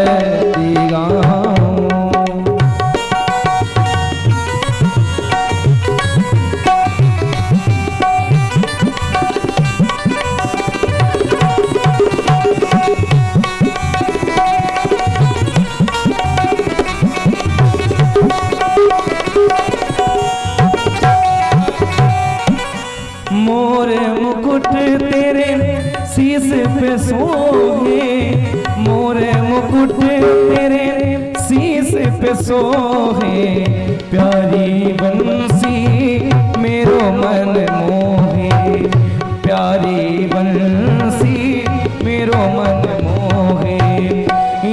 आरती गाऊं। मोरे मुकुट तेरे शीश पे सोहे, मोरे मुकुट तेरे शीश पे सोहे, प्यारी बंसी मेरो मन मोहे, प्यारी बंसी मेरो मन मोहे।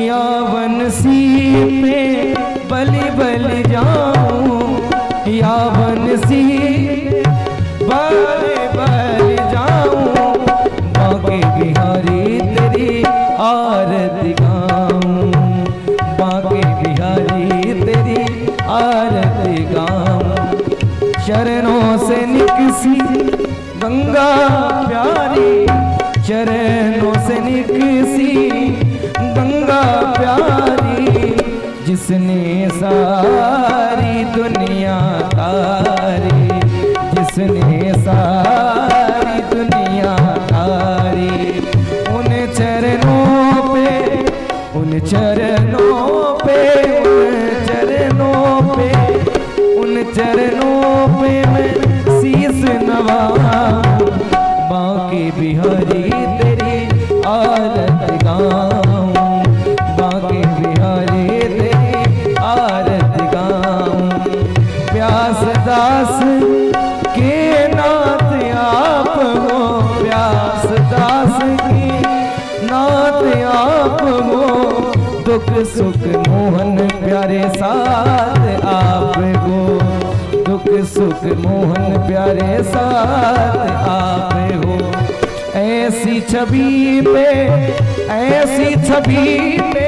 या बंसी पे बलि बलि जाऊं, या बंसी बलि बलि जाऊं, बांके बिहारी तेरी आरती गाऊं, बांके बिहारी तेरी आरती गाऊं। चरणों से निकसी गंगा प्यारी, चरणों से निकसी गंगा प्यारी, जिसने सारी दुनिया तारी, जिसने सारी दुनिया तारी। उन चरणों पे, उन चरणों पे, उन चरणों पे, उन चरणों पे मैं शीश नवाऊं, बांके बिहारी तेरी आरती गाऊं, बांके बिहारी तेरी आरती गाऊं। प्यास दास के नाथ आप हो, प्यास दास की नाथ आप हो, दुख सुख मोहन प्यारे साथ आप हो, दुख सुख मोहन प्यारे साथ आप हो। ऐसी छवि पे, ऐसी छवि पे,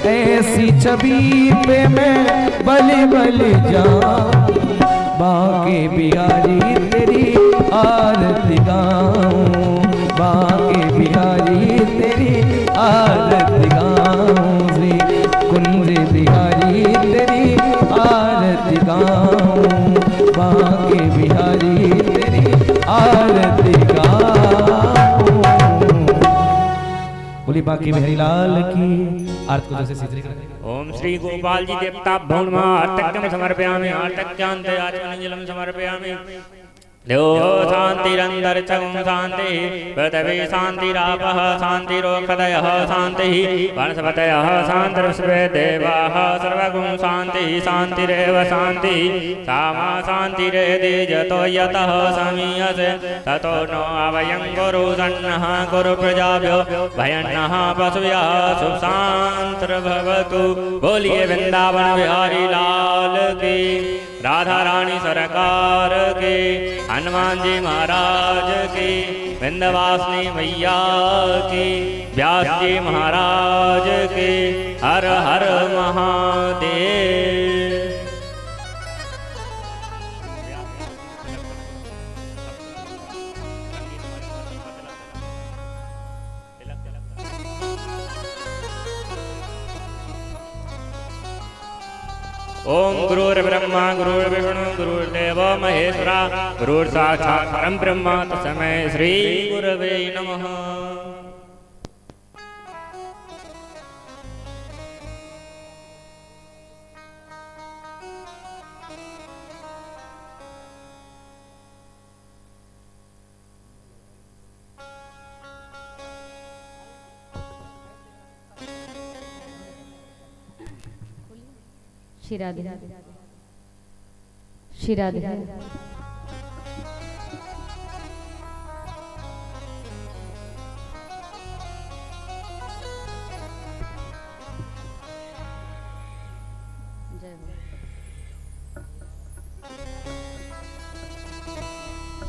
ऐसी छवि पे मैं बलि बलि जाऊं, बांके बिहारी तेरी आरती गाऊं, बांके बिहारी तेरी आरती गाऊं, श्री कुंज बिहारी तेरी आरती गाऊं, बांके बिहारी तेरी आरती गाऊं। बोली बांके बिहारी लाल की आरती को जैसे सीधे करें। ओम श्री गोपाल जी देवताभ्यो नमः। आर्तक्यं समर्पयामि, आर्तक्यान्ते आचमनीयं समर्पयामि। देव शान्तिरन्तरिक्षं शान्तिः, पृथिवी शान्तिरापः शान्तिरोषधयः शान्तिः, वनस्पतयः शान्तिर्विश्वे देवाः सर्वगुं शान्तिः शान्तिरेव शान्तिः। सामा शान्तिरेधि यतो यतः समीयसे ततो नो अवयं कुरु सन्नः कुरु प्रजाभ्यो भयन्नः पशुभ्यः सुशान्तिर्भवतु। बोलिए वृंदावन बिहारी लाल की, राधा रानी सरकार की, हनुमान जी महाराज की, विंध्यवासिनी मैया की, व्यास जी महाराज की। हर हर महादेव। ओम गुरुर्ब्रह्मा गुरुर्विष्णु गुरुर्देव महेश्वरा गुरुर्साक्षात् परम ब्रह्म तस्मै श्री गुरवे नमः। श्री राधे, श्री राधे।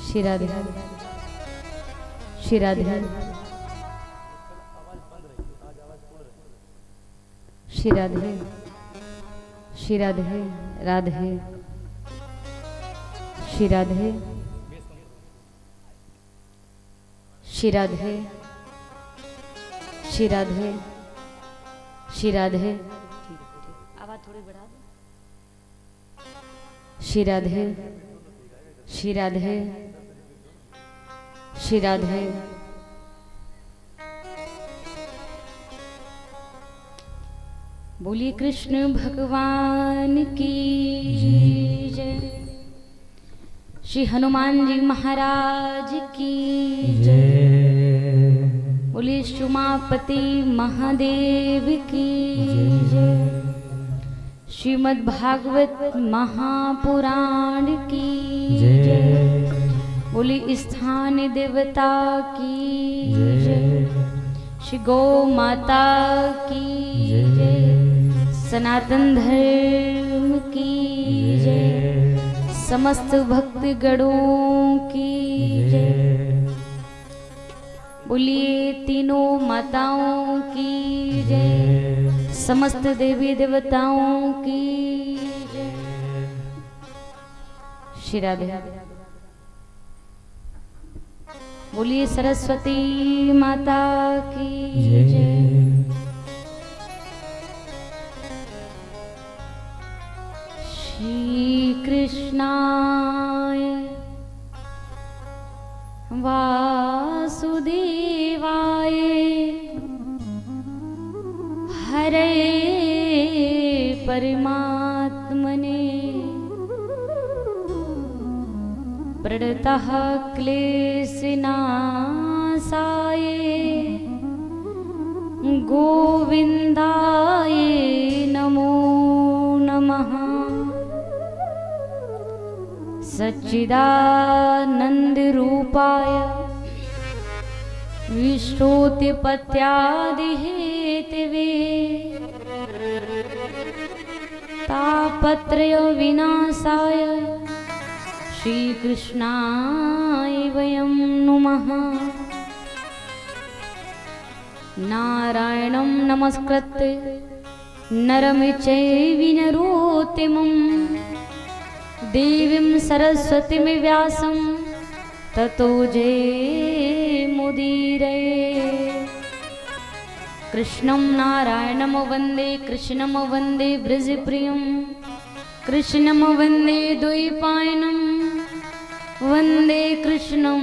श्री राधे, श्री राधे, श्री राधे, श्री राधे, राधे, श्री राधे, श्री राधे, श्री राधे, श्री राधे। आवाज थोड़ी बढ़ा दो। श्री राधे, श्री राधे, श्री राधे। बोलिए कृष्ण भगवान की जय। श्री हनुमान जी महाराज की जय। बोलिए उमापति महादेव की जय। श्रीमद् भागवत महापुराण की जय। बोलिए स्थान देवता की जय। श्री गौ माता की जय। सनातन धर्म की जय। समस्त भक्तगणों की जय। बोलिए तीनों माताओं की जय। समस्त देवी देवताओं की जय। श्री राधे। बोलिए सरस्वती माता की जय। श्री कृष्णाय वासुदेवाय हरे परमात्मने प्रणतः क्लेशनाशाय गोविन्दाय नमो नमः। सच्चिदानंद रूपाय विष्णुतिपत्यादिहेतवे तापत्रय विनाशाय श्रीकृष्णाय वयं नुमः। नारायणं नमस्कृत्य नरं चैव नरोत्तमं देवीं सरस्वतीं व्यासं ततो जयमुदीरये। कृष्णं नारायणं वन्दे कृष्णं वन्दे ब्रजप्रियं कृष्णं वन्दे द्वैपायनं वन्दे कृष्णं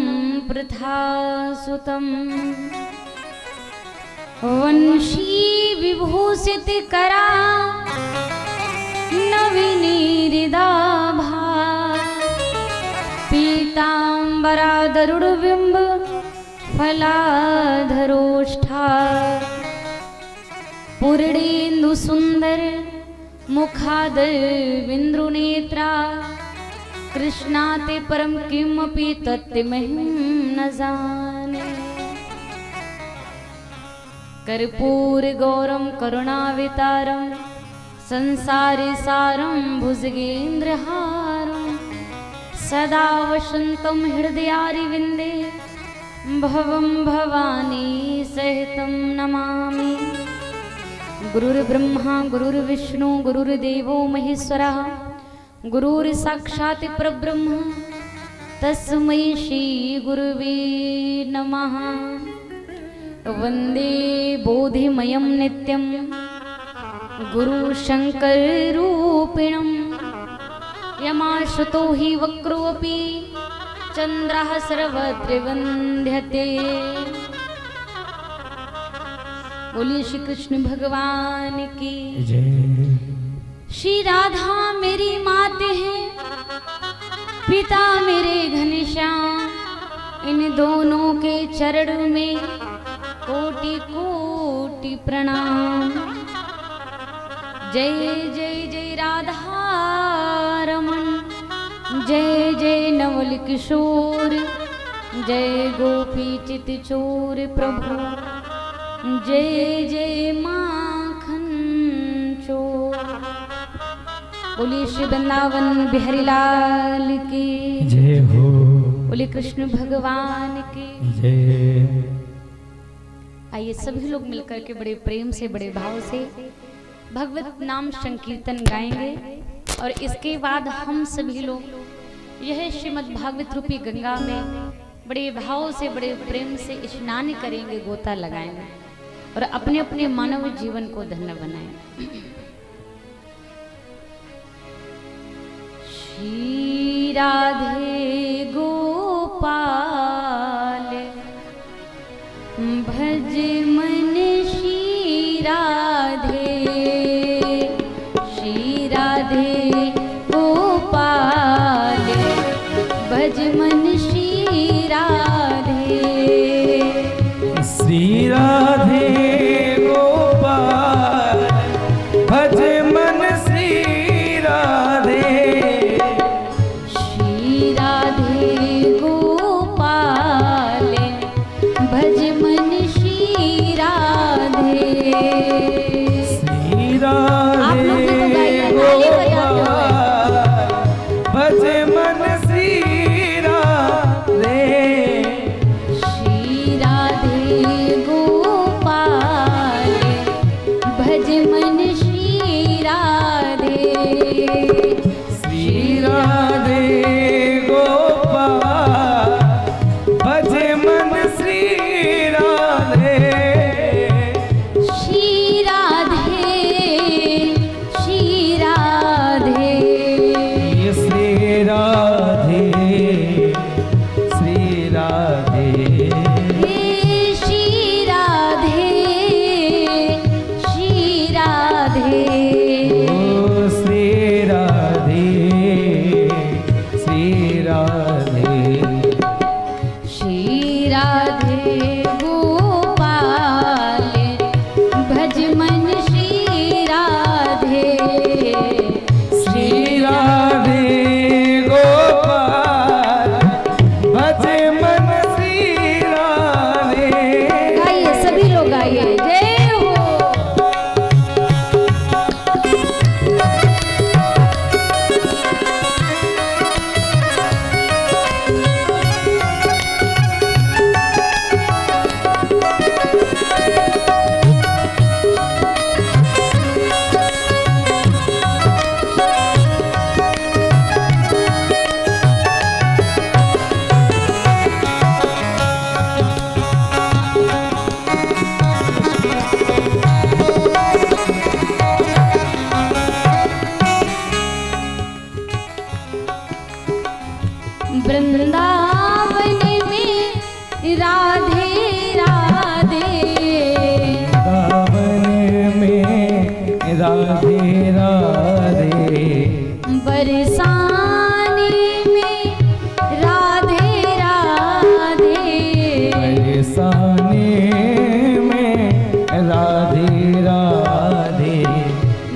पृथासुतं। वंशी विभूषितकरा नवीनीरिदाभा पीताम्बराधरुडबिम्ब फलाधरोष्ठा पूर्णेन्दुसुन्दर मुखादरविन्द्रुनेत्रा। कृष्णाते परं किमपि तत्त्वमहं न जाने। कर्पूरगौरं करुणावतारं संसारसारं भुजगेन्द्रहारं सदा वसन्तं हृदयारविन्दे भवं भवानी सहितं नमामि। गुरुर्ब्रह्मा गुरुर्विष्णु गुरुर्देवो महेश्वरः गुरुर्साक्षात् परब्रह्म तस्मै श्री गुरुवे नमः। वन्दे बोधिमयं नित्यं गुरुशङ्कररूपिणं यमाश्रुतो हि वक्रोऽपि चन्द्रः सर्वत्र वन्द्यते। बोलिए श्री कृष्ण भगवान की जय। श्री राधा मेरी माते हैं पिता मेरे घनश्याम। इन दोनों के चरण में कोटि कोटि प्रणाम। जय जय जय राधा रमन जय जय नवल किशोर जय गोपी चित चोर प्रभु जय जय माखन चोर। बोलिए श्री वृंदावन बिहारी लाल की जय हो। बोलिए कृष्ण भगवान की जय। आइए सभी लोग मिलकर के बड़े प्रेम से बड़े भाव से भगवत नाम संकीर्तन गाएंगे और इसके बाद हम सभी लोग यह श्रीमद् भागवत रूपी गंगा में बड़े भाव से बड़े प्रेम से स्नान करेंगे, गोता लगाएंगे। और अपने अपने मानव जीवन को धन्य बनाएं। श्री राधे गोपाल भज मन श्री राधे, श्री राधे गोपाल भज मन श्री राधे, श्री राधे गोपाल भज मन श्री राधे, श्री राधे गोपाल भज मन श्री राधे। श्री आप लोग भी तो राधे गाइए, ताली बजाते हुए। भज मन श्री राधे, श्री राधे गोपाल भज मन श्री राधे, श्री राधे गोपाल भज मन श्री राधे, श्री राधे, श्री राधे, श्री राधे, श्री राधे, हे श्री राधे, श्री राधे, ओ श्री राधे, श्री राधे, श्री राधे गोपाल भज मन श्री राधे, श्री राधे गोपाल भज मन श्री राधे। गाइए, सभी लोग गाइए, जय हो। वृंदावन में राधे राधे, वृंदावन में राधे राधे, बरसाने में राधे राधे, बरसाने में राधे राधे,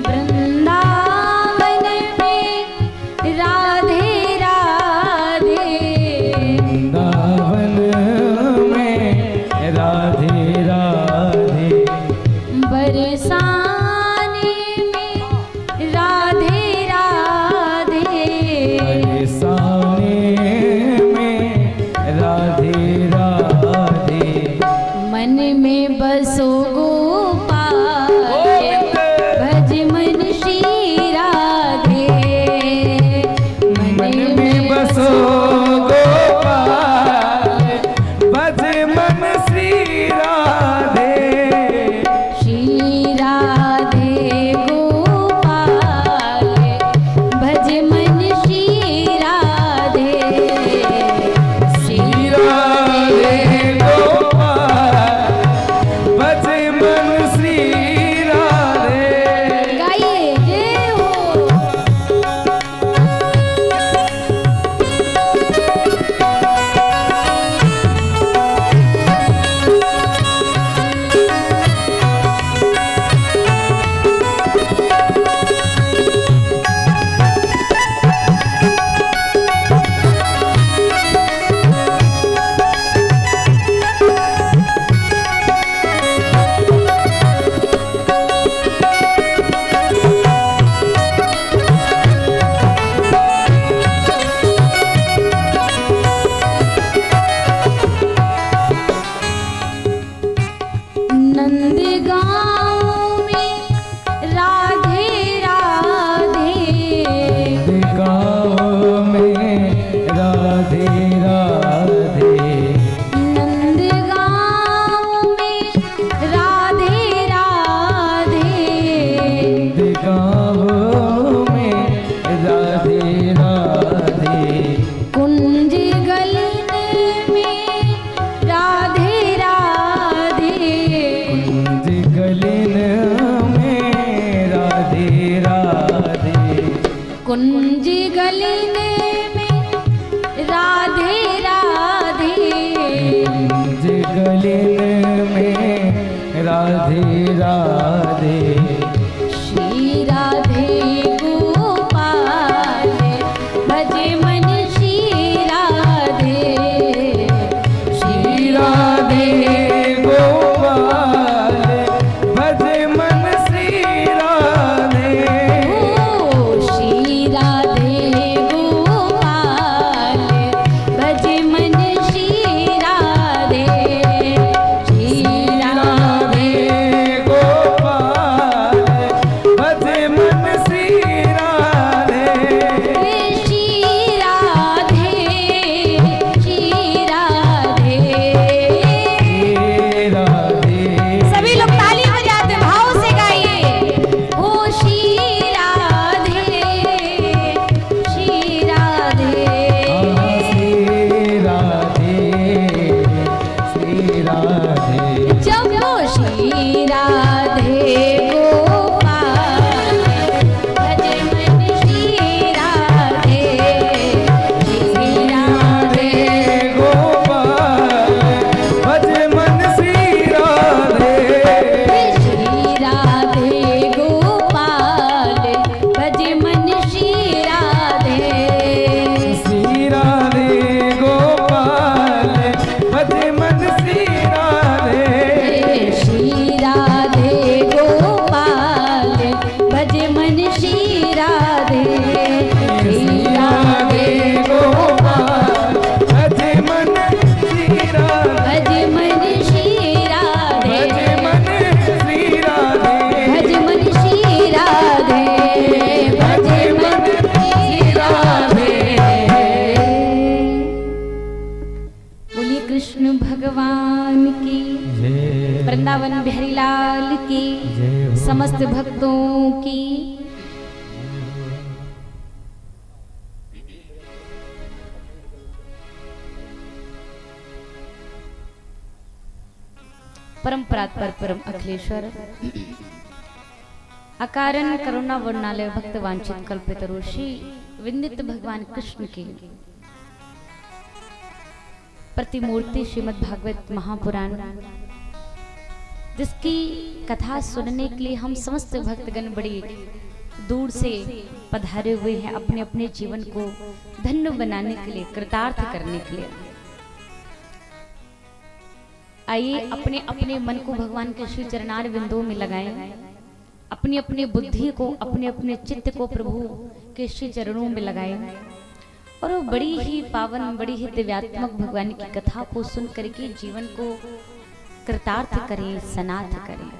वृंदावन में राधे राधे, वृंदावन में राधे राधे, बरसाने में राधे राधे, कुंज गलीने में राधे राधे, कुंज गलीने में राधे राधे, श्री राधे गोपाल भजे मन श्री राधे, श्री राधे गोपाल भजे मन श्री राधे, ओ श्री राधे गोपाल भजे मन श्री राधे, श्री राधे गोपाल भजे मन श्री राधे, श्री राधे, श्री राधे। श्री राधे। सभी लोग ताली बजाते भाव से गाइए, ओ श्री राधे, श्री राधे। श्री राधे, श्री राधे। जब वो श्री राधे गोपाल भजे मन श्री राधे, श्री राधे गोपाल भजे मन श्री राधे, श्री राधे गोपाल भजे मन श्री राधे, श्री राधे गोपाल भजे मन श्री राधे, श्री राधे गोपाल भजे मन श्री राधे, श्री राधे गोपाल भजे मन श्री राधे, भजे मन श्री राधे, भजे मन श्री राधे, भजे मन श्री राधे, भजे मन श्री राधे। बोलिए कृष्ण भगवान की, जय वृंदावन बिहारी लाल की, जय हो। समस्त भक्तों की। परम परात्पर परम अखिलेश्वर अकारण करुणा वर्णालय भक्त वांछित कल्पतरुषि विंदित भगवान कृष्ण की प्रतिमूर्ति श्रीमद् भागवत महापुराण, जिसकी कथा सुनने के लिए हम समस्त भक्तगण बड़ी दूर से पधारे हुए हैं, अपने अपने जीवन को धन्य बनाने के लिए, कृतार्थ करने के लिए। आइए अपने अपने मन को भगवान के श्री चरणार बिंदुओं में लगाएं, अपनी अपनी बुद्धि को, अपने अपने चित्त को प्रभु के श्री चरणों में लगाएं और वो बड़ी ही पावन, बड़ी ही दिव्यात्मक भगवान की कथा को सुन करके जीवन को कृतार्थ करें, सनाथ करें।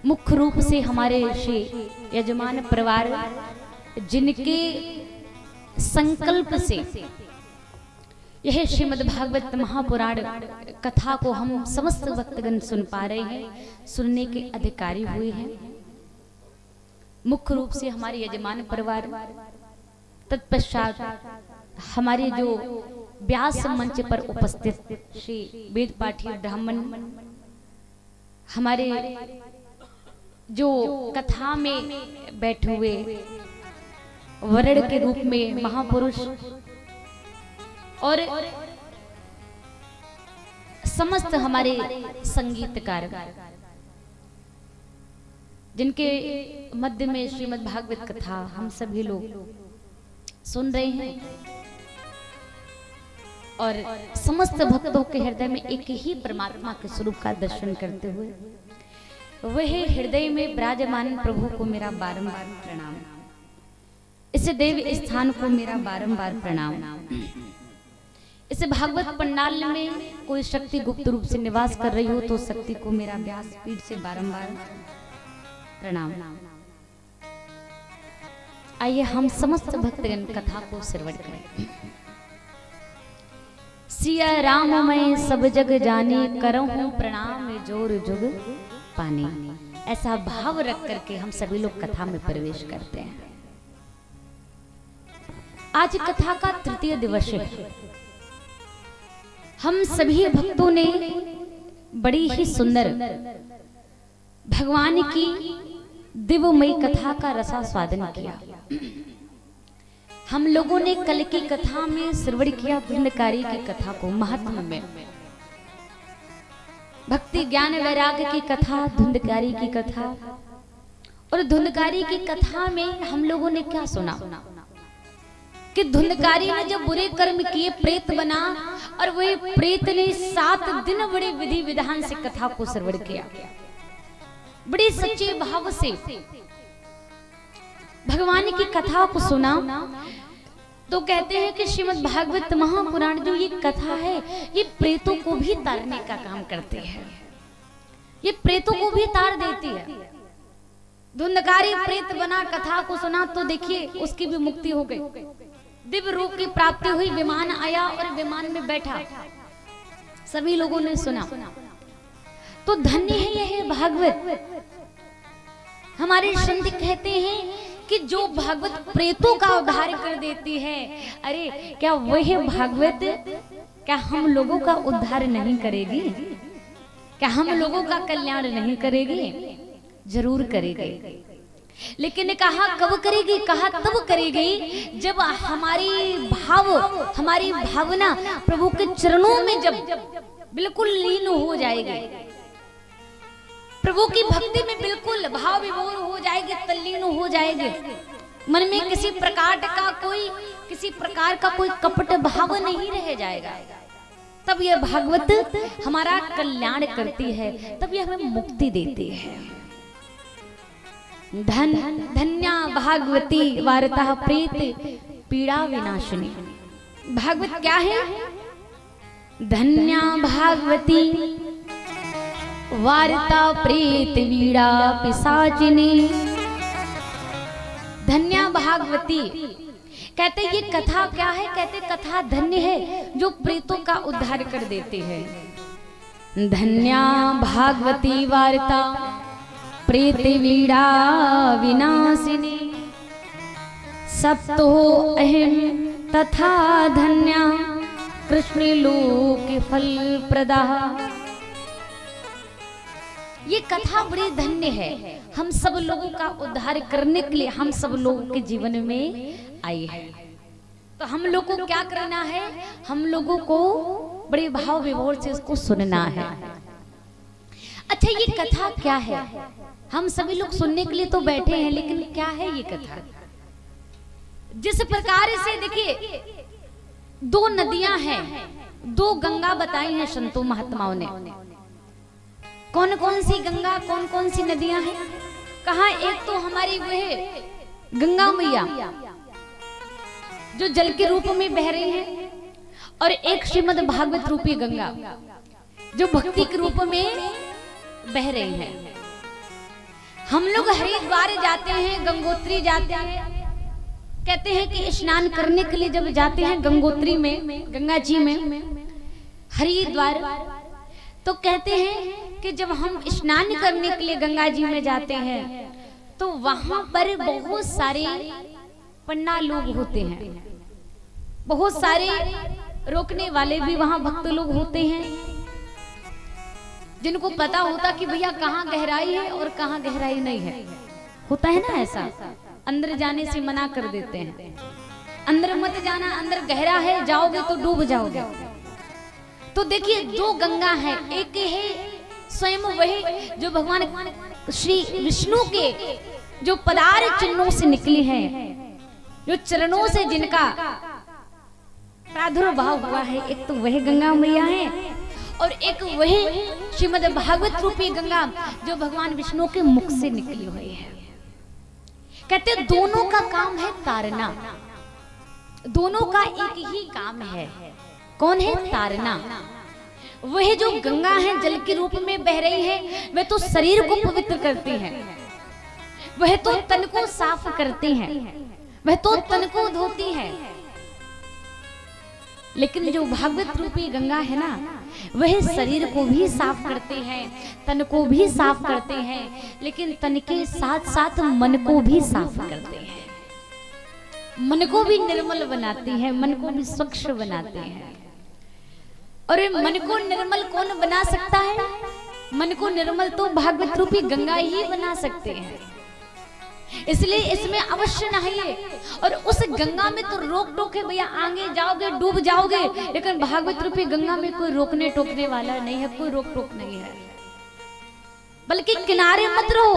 मुख्य रूप से हमारे श्री यजमान परिवार, जिनके संकल्प से यह श्रीमद् भागवत महापुराण कथा को हम समस्त भक्तगण सुन पा रहे हैं, सुनने के अधिकारी हुए हैं। मुख्य रूप से हमारे यजमान परिवार, तत्पश्चात हमारे जो व्यास मंच पर उपस्थित श्री वेद पाठी ब्राह्मण, हमारे जो कथा में बैठे हुए वर्ण के रूप में महापुरुष और समस्त हमारे संगीतकार, जिनके मध्य में श्रीमद् भागवत कथा हम सभी लोग सुन रहे हैं और समस्त भक्तों के हृदय में एक ही परमात्मा के स्वरूप का दर्शन करते हुए वह हृदय में विराजमान प्रभु को मेरा बारंबार प्रणाम, इस देव स्थान को मेरा बारंबार प्रणाम। इस भागवत पंडाल में कोई शक्ति गुप्त रूप से निवास कर रही हो तो शक्ति को मेरा व्यास पीठ से बारंबार प्रणाम। आइए हम समस्त भक्तगण कथा को श्रवण करें। सिया राम मैं सब जग जाने, करहूं प्रणाम जोर जुग पाने। ऐसा भाव रख करके हम सभी लोग कथा में प्रवेश करते हैं। आज कथा का तृतीय दिवस है। हम सभी भक्तों ने बड़ी ही सुंदर भगवान की दिव्यमयी कथा का रसास्वादन किया। हम लोगों ने कल की कथा में श्रवण किया धुंधकारी की कथा को, महात्मा में भक्ति ज्ञान वैराग्य की कथा, धुंधकारी की कथा। और धुंधकारी की कथा में हम लोगों ने क्या सुना कि धुंधकारी ने जब बुरे कर्म किए प्रेत बना, और वह प्रेत ने 7 दिन बड़े विधि विधान से कथा को श्रवण किया, बड़े सच्चे भाव से भगवान की कथा को सुना। तो कहते हैं कि श्रीमद् भागवत महापुराण जो ये कथा है, ये प्रेतों को भी तारने का काम करती है, ये प्रेतों को भी तार देती है। धुंधकारी प्रेत बना, कथा को सुना तो देखिए उसकी भी मुक्ति हो गई, दिव्य रूप की प्राप्ति हुई, विमान आया और विमान में बैठा, सभी लोगों ने सुना। तो धन्य है यह भागवत। हमारे संत कहते हैं कि जो भागवत प्रेतों का उद्धार कर देती है, अरे क्या वह भागवत क्या हम लोगों का उद्धार नहीं करेगी? क्या हम लोगों का कल्याण नहीं करेगी? जरूर करेगी। लेकिन कहा कब करेगी? कहा तब करेगी जब हमारी भावना प्रभु के चरणों में जब बिल्कुल लीन हो जाएगी, प्रभु की भक्ति में बिल्कुल भाव विभोर हो जाएगी, तल्लीन हो जाएगी, मन में किसी प्रकार का कोई कपट भाव नहीं रह जाएगा, तब यह भागवत हमारा कल्याण करती है, तब यह हमें मुक्ति देती है। धन्या भागवती वार्ता प्रेत पीड़ा विनाशिनी। भागवत क्या है? धन्या भागवती वार्ता प्रेत पीड़ा पिशाचिनी। धन्या भागवती कहते ये कथा क्या है? कहते कथा धन्य है जो प्रेतों का उद्धार कर देते हैं। धन्या भागवती वार्ता प्रेत पीड़ा विनाशिनी। सप्तो अहम तथा धन्या कृष्ण लोक फल प्रदा। ये कथा बड़ी धन्य है, हम सब लोगों का उद्धार करने के लिए हम सब लोगों के जीवन में आई है। तो हम लोगों को क्या करना है? हम लोगों को बड़े भाव विभोर से इसको सुनना है। अच्छा ये कथा क्या है? हम सभी लोग सुनने के लिए तो बैठे हैं, लेकिन क्या है ये कथा? जिस प्रकार से देखिए 2 नदियां हैं, 2 गंगा बताई हैं संतों महात्माओं ने। कौन कौन सी गंगा, कौन कौन सी नदियां हैं? कहा एक तो हमारी वह गंगा मैया जो जल के रूप में बह रही है, और एक श्रीमद् भागवत रूपी गंगा जो भक्ति के रूप में बह रही है। हम लोग हरिद्वार जाते हैं, गंगोत्री जाते हैं, कहते हैं कि स्नान करने के लिए जब जाते हैं गंगोत्री में, गंगा जी में, हरिद्वार, तो कहते हैं कि जब हम स्नान करने के लिए गंगा जी में जाते हैं तो वहां पर बहुत सारे पन्ना लोग होते हैं, बहुत सारे रोकने वाले भी वहां भक्त लोग होते हैं, जिनको पता होता कि भैया कहाँ गहराई है और कहाँ गहराई नहीं है। होता है ना ऐसा, अंदर जाने से मना कर देते हैं, अंदर मत जाना, अंदर गहरा है, जाओगे तो डूब जाओगे। तो देखिए 2 गंगा है, एक है स्वयं वही जो भगवान श्री विष्णु के जो पदार चिन्हों से निकली है, जो चरणों से जिनका प्रादुर्भाव हुआ है, एक तो वह गंगा मैया है, और एक वही श्रीमद् भागवत रूपी गंगा जो भगवान विष्णु के मुख से निकली हुई है। कहते दोनों का काम है तारना, दोनों का एक ही काम है। कौन है? तारना। वह जो गंगा है जल के रूप में बह रही है, वह तो शरीर को पवित्र करती है, वह तो तन को साफ करती है, वह तो तन को धोती है। लेकिन जो भागवत रूपी गंगा है ना, वह शरीर को भी साफ करते हैं, तन को भी साफ करते हैं, लेकिन तन के साथ साथ मन को भी साफ करते हैं, मन को भी निर्मल बनाती है, मन को भी स्वच्छ बनाते हैं। और मन को निर्मल कौन बना सकता है? मन को निर्मल तो भागवत रूपी गंगा ही बना सकते हैं। इसलिए इसमें अवश्य नहाइए। और उस गंगा में तो रोक टोक है भैया, आगे जाओगे डूब जाओगे, लेकिन भागवत रूपी गंगा में कोई रोकने टोकने वाला नहीं है, कोई रोक टोक नहीं है। बल्कि किनारे मत रहो,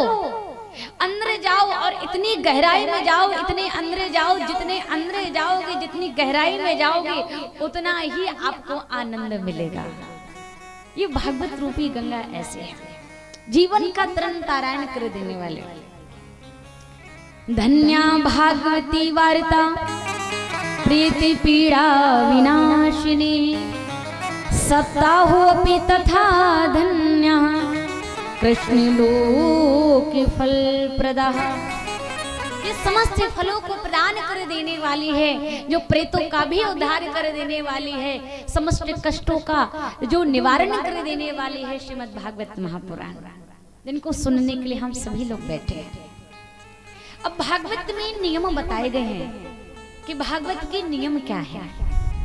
अंदर जाओ और इतनी गहराई में जाओ, इतने अंदर जाओ, जितने अंदर जाओगे, जितनी गहराई में जाओगे, उतना ही आपको आनंद मिलेगा। ये भागवत रूपी गंगा ऐसे है, जीवन का तरण तारायण कर देने वाले। धन्या भागवती वार्ता प्रीति पीड़ा विनाशिनी, सप्ताहो अपि तथा धन्या कृष्ण लोक फल प्रदा। ये समस्त फलों को प्रदान कर देने वाली है, जो प्रेतों का भी उद्धार कर देने वाली है, समस्त कष्टों का जो निवारण कर देने वाली है श्रीमद् भागवत महापुराण, जिनको सुनने के लिए हम सभी लोग बैठे हैं। अब भागवत में नियम बताए गए हैं कि भागवत के नियम क्या है,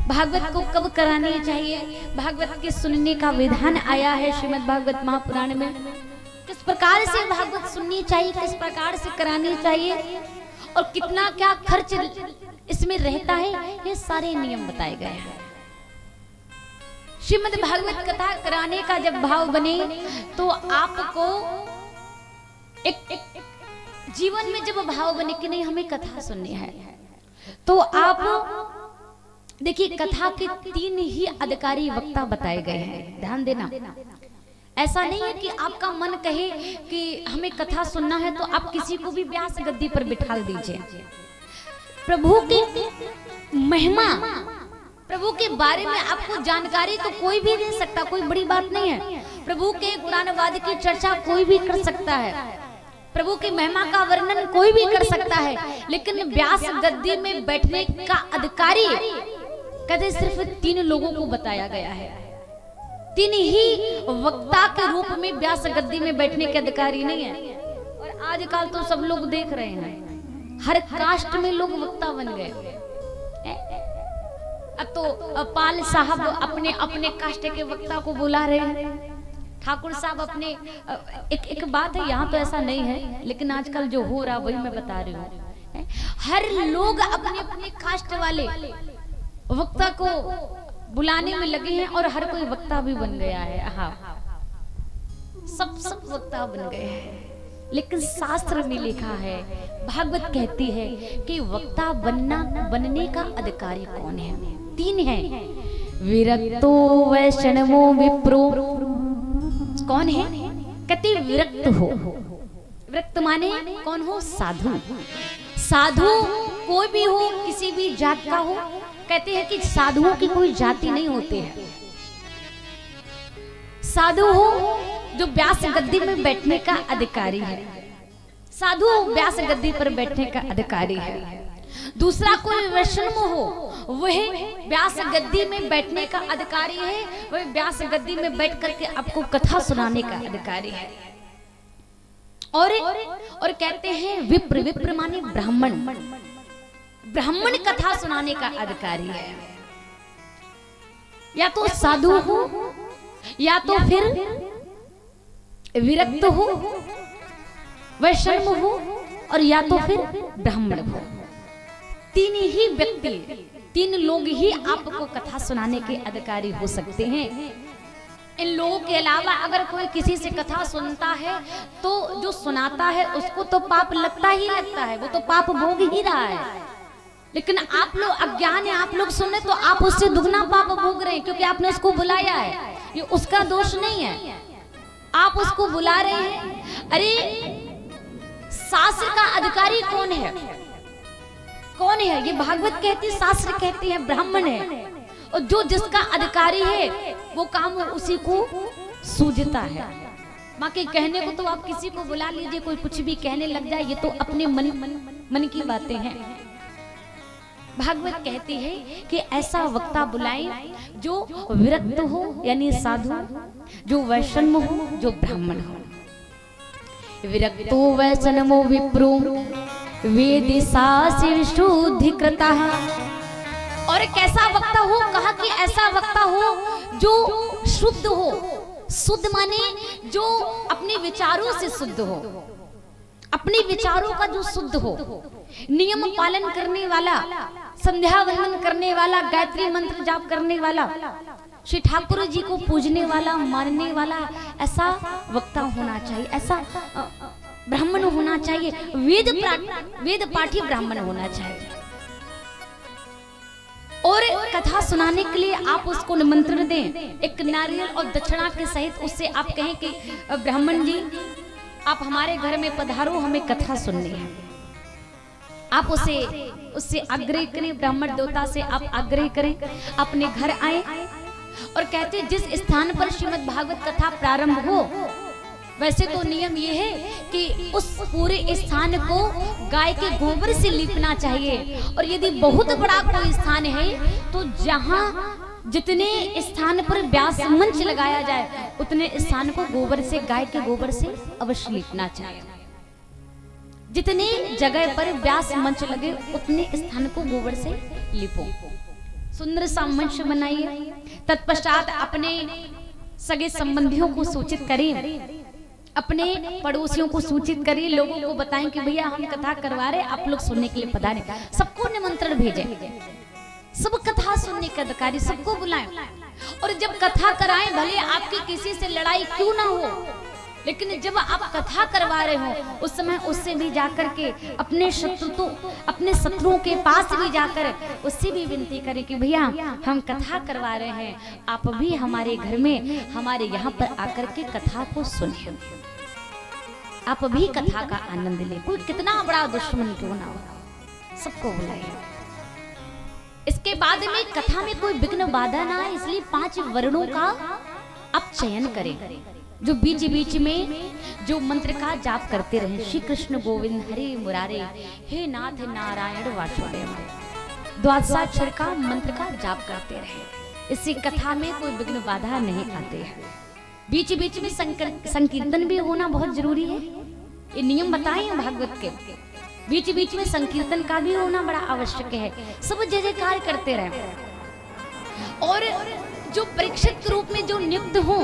भागवत को कब करानी चाहिए, भागवत के सुनने का विधान आया है श्रीमद् भागवत महापुराण में, किस प्रकार से भागवत सुननी चाहिए, किस प्रकार से करानी चाहिए, और कितना क्या खर्च इसमें रहता है, ये सारे नियम बताए गए हैं। श्रीमद् भागवत कथा कराने का जब भाव बने तो आपको एक जीवन में जब भाव बने कि नहीं हमें कथा सुननी है, तो आप देखिए कथा के 3 ही अधिकारी वक्ता बताए गए हैं, ध्यान देना। ऐसा नहीं है कि आपका मन कहे कि हमें कथा सुनना है तो आप किसी को भी व्यास गद्दी पर बिठा दीजिए। प्रभु की महिमा, प्रभु के बारे में आपको जानकारी तो कोई भी दे सकता, कोई बड़ी बात नहीं है। प्रभु के गुणानुवाद की चर्चा कोई भी कर सकता है, प्रभु की महिमा का वर्णन कोई भी कर सकता है, लेकिन व्यास गद्दी में बैठने का अधिकारी कहते सिर्फ 3 लोगों को बताया गया है। 3 ही वक्ता के रूप में व्यास गद्दी में बैठने के अधिकारी नहीं है। और आजकल तो सब लोग देख रहे हैं, हर कास्ट में लोग वक्ता बन गए। अब तो पाल साहब अपने अपने कास्ट के वक्ता को बुला रहे हैं, ठाकुर साहब अपने एक बात है, यहाँ तो ऐसा नहीं है, लेकिन आजकल जो हो रहा वही मैं बता रही हूँ। हर लोग अपने अपने कास्ट वाले वक्ता को बुलाने में लगे हैं और हर कोई वक्ता भी बन गया है। हाँ, सब वक्ता बन गए हैं, लेकिन शास्त्र में लिखा है, भागवत कहती है कि वक्ता बनने का अधिकारी कौन है? 3 है। विरक्तो वैष्णवो विप्रो। कौन है? कहते विरक्त हो। विरक्त माने कौन हो? साधु। साधु कोई भी हो, किसी भी जात का हो। कहते हैं कि साधुओं की कोई जाति नहीं होती है। साधु हो जो व्यास गद्दी में बैठने का अधिकारी है, साधु व्यास गद्दी पर बैठने का अधिकारी है। दूसरा कोई वैष्णव हो, वह व्यास गद्दी में बैठने का अधिकारी है, वह व्यास गद्दी में बैठ करके आपको कथा सुनाने का अधिकारी है। और कहते हैं विप्र। विप्र माने ब्राह्मण। ब्राह्मण कथा सुनाने का अधिकारी है। या तो साधु हो, या तो फिर विरक्त हो, वैष्णव हो, और या तो फिर ब्राह्मण हो। 3 ही व्यक्ति, 3 लोग ही आपको कथा सुनाने के अधिकारी हो सकते हैं। इन लोगों के अलावा अगर कोई किसी से कथा सुनता है तो जो सुनाता है उसको तो पाप लगता ही लगता है, वो तो पाप भोग ही रहा है। लेकिन आप लोग अज्ञान है, आप लोग सुने तो आप उससे दुगना पाप भोग रहे हैं, क्योंकि आपने उसको बुलाया है। ये उसका दोष नहीं है, आप उसको बुला रहे हैं। अरे शास्त्र का अधिकारी कौन है? कौन है? ये भागवत कहती, शास्त्र कहती है ब्राह्मण है। और जो जिसका अधिकारी है वो काम उसी को सूझता है। माँ के कहने को तो आप किसी को बुला लीजिए, कोई कुछ भी कहने लग जाए, ये तो अपने मन की बातें हैं। भागवत कहती है कि ऐसा वक्ता बुलाएं जो विरक्त हो, यानी साधु, जो वैष्णव हो, जो ब्राह्मण हो। विरक्तो वैष्णवो विप्रो वेदिशासि शुद्धि कृता। और कैसा वक्ता हो? कहा कि ऐसा वक्ता हो जो शुद्ध हो। शुद्ध माने जो अपने विचारों से शुद्ध हो, अपने विचारों का जो शुद्ध हो, नियम पालन करने वाला, संध्या वंदन करने वाला, गायत्री मंत्र जाप करने वाला, श्री ठाकुर जी को पूजने वाला, मानने वाला, ऐसा वक्ता होना चाहिए, ऐसा ब्राह्मण होना चाहिए, वेद पाठी ब्राह्मण होना चाहिए। और कथा सुनाने के लिए आप उसको निमंत्रण दें, एक नारियल और दक्षिणा के सहित उससे आप कहें कि ब्राह्मण जी आप हमारे घर में पधारो, हमें कथा सुननी है। आप उससे आग्रह करें, ब्राह्मण देवता से आप आग्रह करें, अपने घर आए और कहते जिस स्थान पर श्रीमद् भागवत कथा प्रारंभ हो, वैसे तो नियम ये है कि उस पूरे स्थान को गाय के गोबर से लीपना चाहिए, और यदि बहुत बड़ा कोई स्थान है तो जहां जितने स्थान पर व्यास मंच लगाया जाए उतने स्थान को गोबर से, गाय के गोबर से अवश्य लीपना चाहिए। जितने जगह पर व्यास मंच लगे उतने स्थान को गोबर से लीपो, सुंदर सा मंच बनाइए। तत्पश्चात अपने सगे संबंधियों को सूचित करें, अपने पड़ोसियों को सूचित करिए, लोगों को बताएं कि भैया हम कथा करवा रहे, आप लोग सुनने के लिए पधारें। सबको निमंत्रण भेजें, सब कथा सुनने के अधिकारी सबको बुलाएं, और जब कथा कराएं भले आपकी किसी से लड़ाई क्यों ना हो, लेकिन जब आप कथा करवा रहे हो उस समय उससे भी जाकर के अपने शत्रुओं के पास भी जाकर उससे भी विनती करें कि भैया हम कथा करवा रहे हैं, आप भी हमारे घर में हमारे यहाँ पर आकर के कथा को सुनिए, आप भी कथा का आनंद लें। कोई कितना बड़ा दुश्मन क्यों ना हो, सबको बुलाइए। इसके बाद में कथा में कोई विघ्न बाधा ना आए, इसलिए 5 वर्णों का आप चयन करें, जो बीच बीच में जो मंत्र का जाप करते रहे। श्री कृष्ण गोविंद हरे मुरारे, हे नाथ नारायण वासुदेव, द्वादशाक्षर का मंत्र का जाप करते रहे। इसी कथा में कोई विघ्न बाधा नहीं आते हैं। बीच बीच में संकीर्तन भी होना बहुत जरूरी है, ये नियम बताए हैं भागवत के। बीच बीच में संकीर्तन का भी होना बड़ा आवश्यक है। सब जय जयकार करते रहे, और जो परीक्षित रूप में जो नियुक्त हो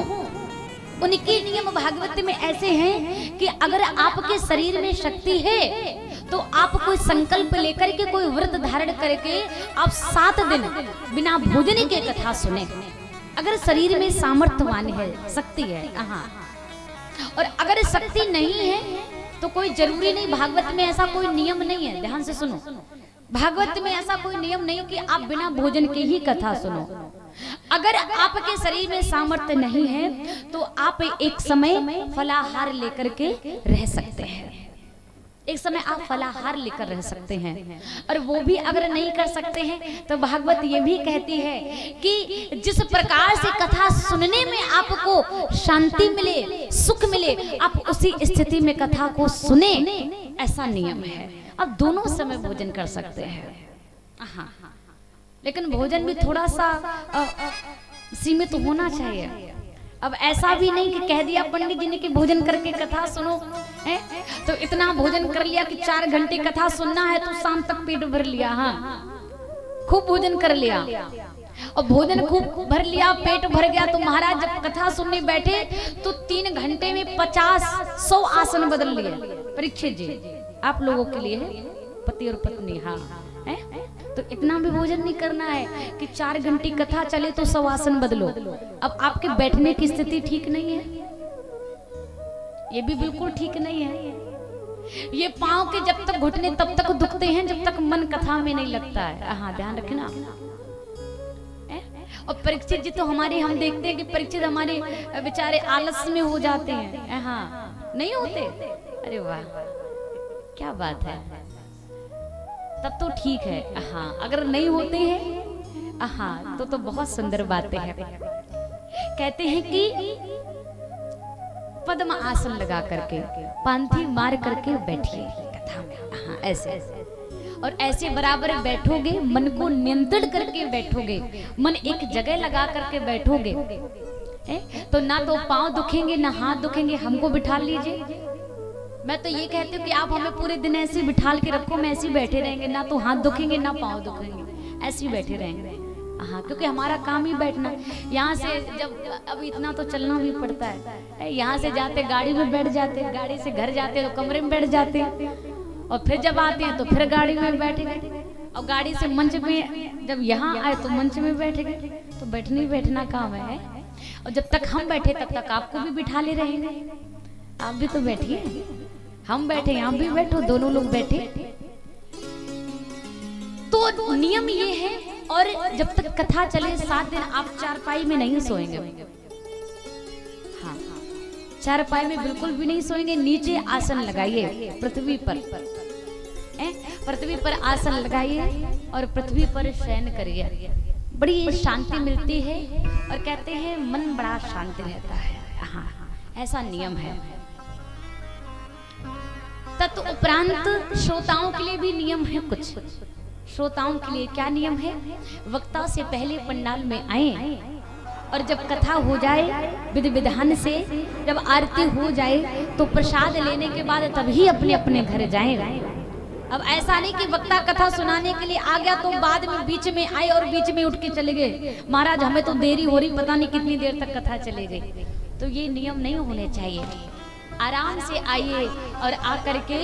उनके नियम भागवत में ऐसे हैं कि अगर आपके शरीर में शक्ति है तो आप कोई संकल्प लेकर के, कोई व्रत धारण करके आप 7 दिन बिना भोजन के कथा सुने। अगर शरीर में सामर्थ्यवान है, शक्ति है, हाँ। और अगर शक्ति नहीं है तो कोई जरूरी नहीं, भागवत में ऐसा कोई नियम नहीं है, ध्यान से सुनो। भागवत में ऐसा कोई नियम नहीं कि आप बिना भोजन के ही कथा सुनो। अगर आपके शरीर में सामर्थ्य नहीं है तो आप एक समय फलाहार लेकर के रह सकते हैं, एक समय आप फलाहार लेकर रह सकते हैं। और वो भी अगर नहीं कर सकते हैं तो भागवत ये भी कहती है कि जिस प्रकार से कथा सुनने में आपको शांति मिले, सुख मिले, आप उसी स्थिति में कथा को सुने, ऐसा नियम है। अब दोनों समय भोजन कर सकते हैं, हाँ, लेकिन भोजन भी थोड़ा सा सीमित तो होना चाहिए। अब ऐसा भी नहीं कि कह दिया पंडित जी ने कि भोजन करके कथा सुनो, है तो इतना भोजन कर लिया कि 4 घंटे कथा सुनना है तो शाम तक पेट भर लिया, हाँ खूब भोजन कर लिया, और भोजन खूब भर लिया, पेट भर गया, तो महाराज जब कथा सुनने बैठे तो 3 घंटे में 50-100 आसन बदल लिए। परीक्षित जी आप लोगों के लिए है, पति और पत्नी, हाँ है तो इतना भी भोजन नहीं करना है कि 4 घंटे कथा चले तो 100 आसन बदलो। अब आपके बैठने की स्थिति ठीक नहीं है, ये भी बिल्कुल ठीक नहीं है। ये पांव के जब तक घुटने तब तक दुखते हैं जब तक मन कथा में नहीं लगता है, हाँ ध्यान रखना। और परीक्षित जी तो हमारे, हम देखते हैं कि परीक्षित हमारे बेचारे आलस में हो जाते हैं, हाँ नहीं होते, अरे वाह क्या बात है, तब तो ठीक है, हाँ अगर नहीं होते हैं, हाँ तो बहुत सुंदर बातें हैं। कहते हैं कि पद्म आसन लगा करके पांथी मार करके बैठिए कथा में, हाँ ऐसे, और ऐसे बराबर बैठोगे, मन को नियंत्रण करके बैठोगे, मन एक जगह लगा करके बैठोगे तो ना तो पांव दुखेंगे ना हाथ दुखेंगे। हमको बिठा लीजिए, मैं तो ये कहती हूँ कि आप हमें पूरे दिन ऐसे बिठाल के रखो, मैं ऐसे ही बैठे रहेंगे, ना तो हाथ दुखेंगे ना पाँव दुखेंगे, ऐसे ही बैठे रहेंगे, हाँ, क्योंकि हमारा काम ही बैठना। यहाँ से जब अब इतना तो चलना भी पड़ता है, यहाँ से जाते गाड़ी में बैठ जाते, गाड़ी से घर जाते तो कमरे में बैठ जाते, और फिर जब आते हैं तो फिर गाड़ी में बैठे गए, और गाड़ी से मंच में जब यहाँ आए तो मंच में बैठ गए। तो बैठना काम है। और जब तक हम बैठे तब तक आपको भी बिठा ले रहेंगे। आप भी तो बैठिए, हम बैठे आप भी बैठो, दोनों लोग बैठे। तो नियम ये है। और जब तक कथा चले 7 दिन आप चारपाई में नहीं सोएंगे। हाँ, चारपाई में बिल्कुल भी नहीं सोएंगे। नीचे आसन लगाइए, पृथ्वी पर आसन लगाइए और पृथ्वी पर शयन करिए। बड़ी शांति मिलती है और कहते हैं मन बड़ा शांत रहता है। हाँ, ऐसा नियम है। तदुपरांत श्रोताओं के लिए भी नियम है कुछ। श्रोताओं के लिए क्या नियम है? वक्ता से पहले पंडाल में आए और जब कथा हो जाए विधि विधान से, जब आरती हो जाए तो प्रसाद लेने के बाद तभी अपने अपने घर जाएं। अब ऐसा नहीं कि वक्ता कथा सुनाने के लिए आ गया तो बाद में बीच में आए और बीच में उठ के चले गए, महाराज हमें तो देरी हो रही, पता नहीं कितनी देर तक कथा चलेगी। तो ये नियम नहीं होने चाहिए। आराम से आइए और आकर के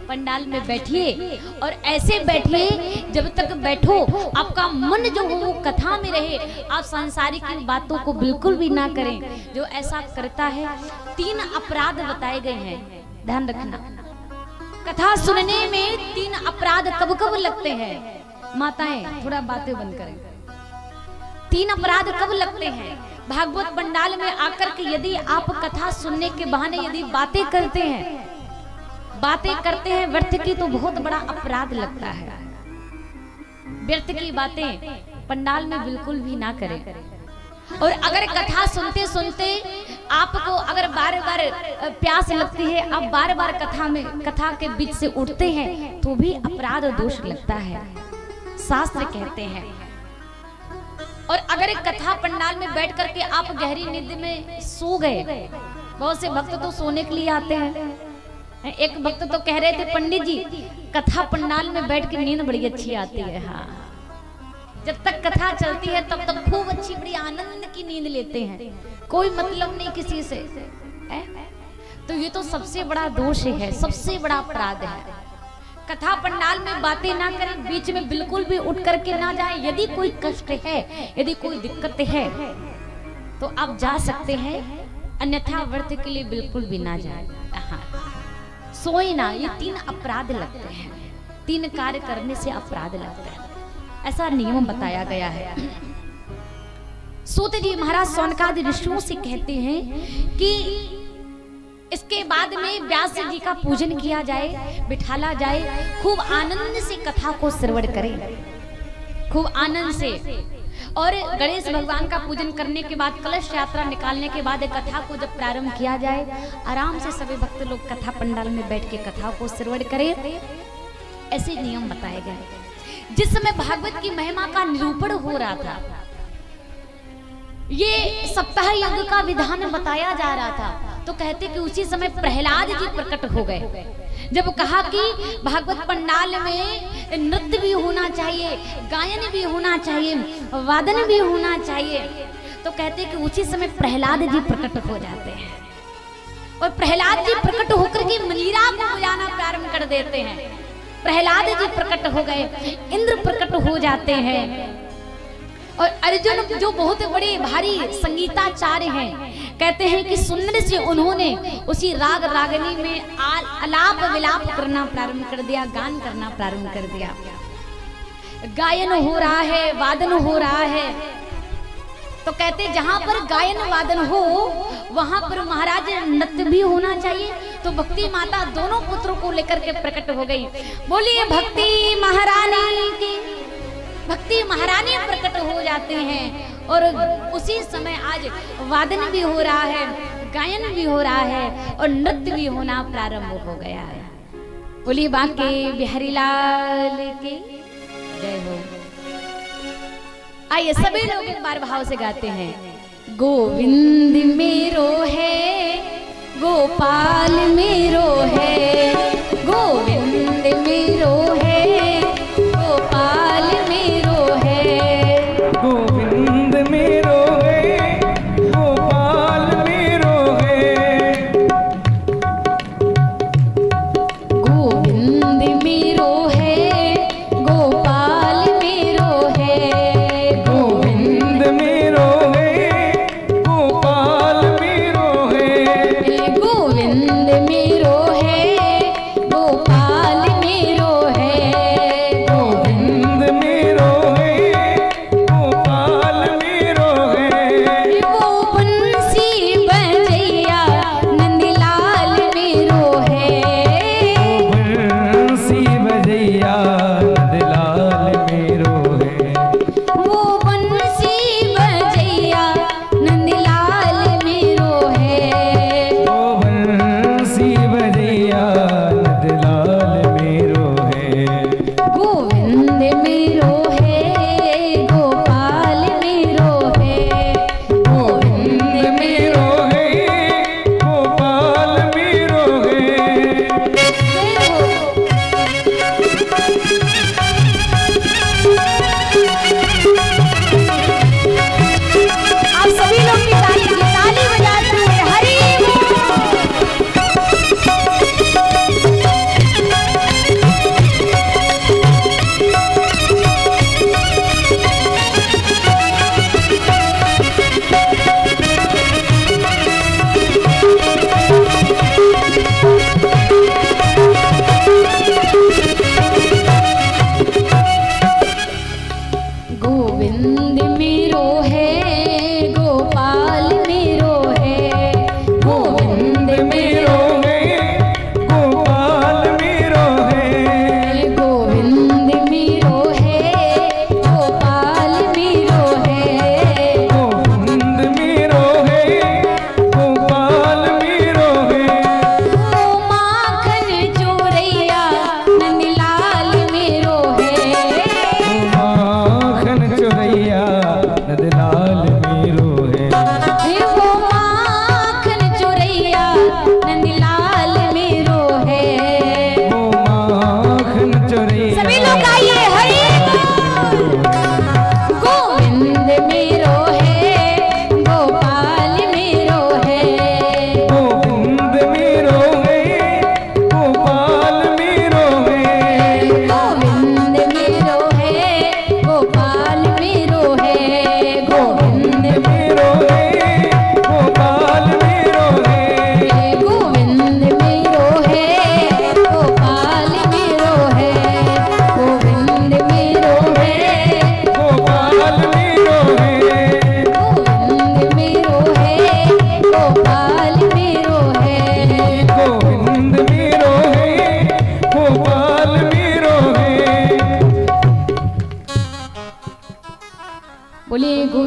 पंडाल में बैठिए और ऐसे बैठिए जब तक बैठो आपका मन जो हो वो कथा में रहे। आप सांसारिक बातों को बिल्कुल भी ना करें। जो ऐसा करता है 3 अपराध बताए गए हैं, ध्यान रखना। कथा सुनने में 3 अपराध कब कब लगते हैं? माताएं थोड़ा बातें बंद करें। 3 अपराध कब लगते हैं? भागवत पंडाल में आकर के यदि आप कथा सुनने के बहाने यदि बातें करते हैं व्यर्थ की, तो बहुत बड़ा अपराध लगता है। व्यर्थ की बातें पंडाल में बिल्कुल भी ना करें। और अगर कथा सुनते सुनते आपको अगर बार बार प्यास लगती है, आप बार बार कथा के बीच से उठते हैं तो भी अपराध दोष लगता है, शास्त्र कहते हैं। और अगर कथा पंडाल में बैठ करके आप गहरी नींद में सो गए, बहुत से भक्त तो सोने के लिए आते हैं। एक भक्त तो कह रहे थे पंडित जी कथा पंडाल में बैठ के नींद बड़ी अच्छी आती है। हाँ, जब तक कथा चलती है तब तक खूब अच्छी बड़ी आनंद की नींद लेते हैं, कोई मतलब नहीं किसी से। तो ये तो सबसे बड़ा दोष है, सबसे बड़ा अपराध है। कथा पंडाल में बातें ना करें, बीच में बिल्कुल भी उठ करके ना जाएं। यदि कोई कष्ट है, यदि कोई दिक्कत है तो आप जा सकते हैं, अन्यथा व्रत के लिए बिल्कुल भी ना जाएं। हाँ, सोए ना। ये 3 अपराध लगते हैं, 3 कार्य करने से अपराध लगता है, ऐसा नियम बताया गया है। सूत जी महाराज सौनकादि ऋषियों से कहते हैं कि इसके बाद में व्यास जी का पूजन किया जाए, बिठाला जाए, खूब आनंद से कथा को श्रवण करें, खूब आनंद से। और गणेश भगवान का पूजन करने के बाद कलश यात्रा निकालने के बाद कथा को जब प्रारंभ किया जाए, आराम से सभी भक्त लोग कथा पंडाल में बैठ के कथा को श्रवण करें। ऐसे नियम बताए गए। जिस समय भागवत की महिमा का निरूपण हो रहा था, ये सप्ताह यज्ञ का विधान बताया जा रहा था, तो कहते कि उसी समय प्रहलाद जी प्रकट हो गए। जब कहा कि भागवत पंडाल में नृत्य भी होना चाहिए, गायन भी होना चाहिए, वादन भी होना चाहिए, तो कहते कि उसी समय प्रहलाद जी प्रकट हो जाते हैं। और प्रहलाद जी प्रकट होकर के मलिरा को बजाना प्रारंभ कर देते हैं। प्रहलाद जी प्रकट हो गए, इंद्र प्रकट हो जाते हैं। और अर्जुन जो बहुत बड़े भारी संगीताचार्य हैं, कहते हैं कि सुंदर से उन्होंने उसी राग रागनी में आलाप विलाप करना प्रारंभ कर दिया, गान करना प्रारंभ कर दिया। गायन हो रहा है, वादन हो रहा है। तो कहते जहां पर गायन वादन हो वहां पर महाराज नृत्य भी होना चाहिए। तो भक्ति माता दोनों पुत्रों को लेकर के प्रकट हो गई। बोलिए भक्ति महारानी की। भक्ति महारानी प्रकट हो जाते हैं और उसी समय आज वादन भी हो रहा है, गायन भी हो रहा है और नृत्य भी होना प्रारंभ हो गया है। बोलिए बांके बिहारी लाल की जय हो। आइए सभी लोग एक बार भाव से गाते हैं। गोविंद मेरो है, गोपाल मेरो है, गोविंद मेरो है, गोपाल मेरो है।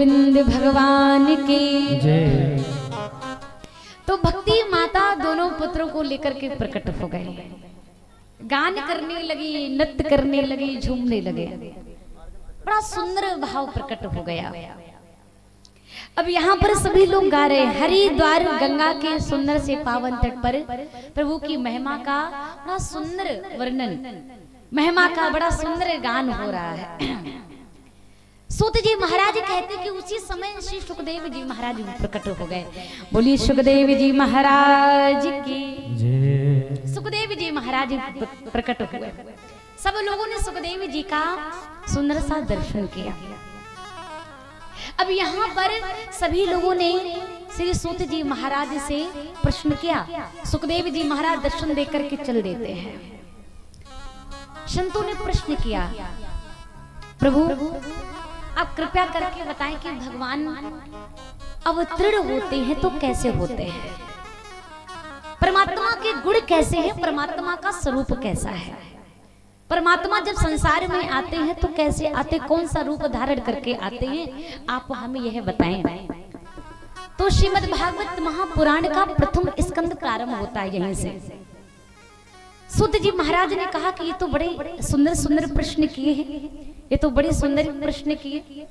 गोविंद भगवान की जय। तो भक्ति माता दोनों पुत्रों को लेकर के प्रकट हो गए, गान करने लगी, नृत्य करने लगी, झूमने लगे, बड़ा सुंदर भाव प्रकट हो गया। अब यहाँ पर सभी लोग गा रहे हैं, हरिद्वार गंगा के सुंदर से पावन तट पर प्रभु की महिमा का बड़ा सुंदर वर्णन, महिमा का बड़ा सुंदर गान हो रहा है। सूत जी महाराज कहते कि उसी समय श्री सुखदेव जी महाराज प्रकट हो गए। बोलिए सुखदेव जी महाराज की जय। सुखदेव जी महाराज प्रकट हुए। सब लोगों ने सुखदेव जी का सुंदर सा दर्शन किया। अब यहाँ पर सभी लोगों ने श्री सूत जी महाराज से प्रश्न किया। सुखदेव जी महाराज दर्शन देकर के चल देते हैं। संतों ने प्रश्न किया, प्रभु आप कृपया करके बताएं कि भगवान अवतीर्ण होते हैं तो कैसे होते हैं, परमात्मा के गुण कैसे हैं, परमात्मा का स्वरूप कैसा है, परमात्मा जब संसार में आते हैं तो कैसे आते, कौन सा रूप धारण करके आते हैं, आप हमें यह बताएं। तो श्रीमद् भागवत महापुराण का प्रथम स्कंद प्रारंभ होता है यहीं से। सूत जी महाराज ने कहा कि ये तो बड़े सुंदर सुंदर प्रश्न किए हैं, ये तो बड़े सुंदर प्रश्न किए।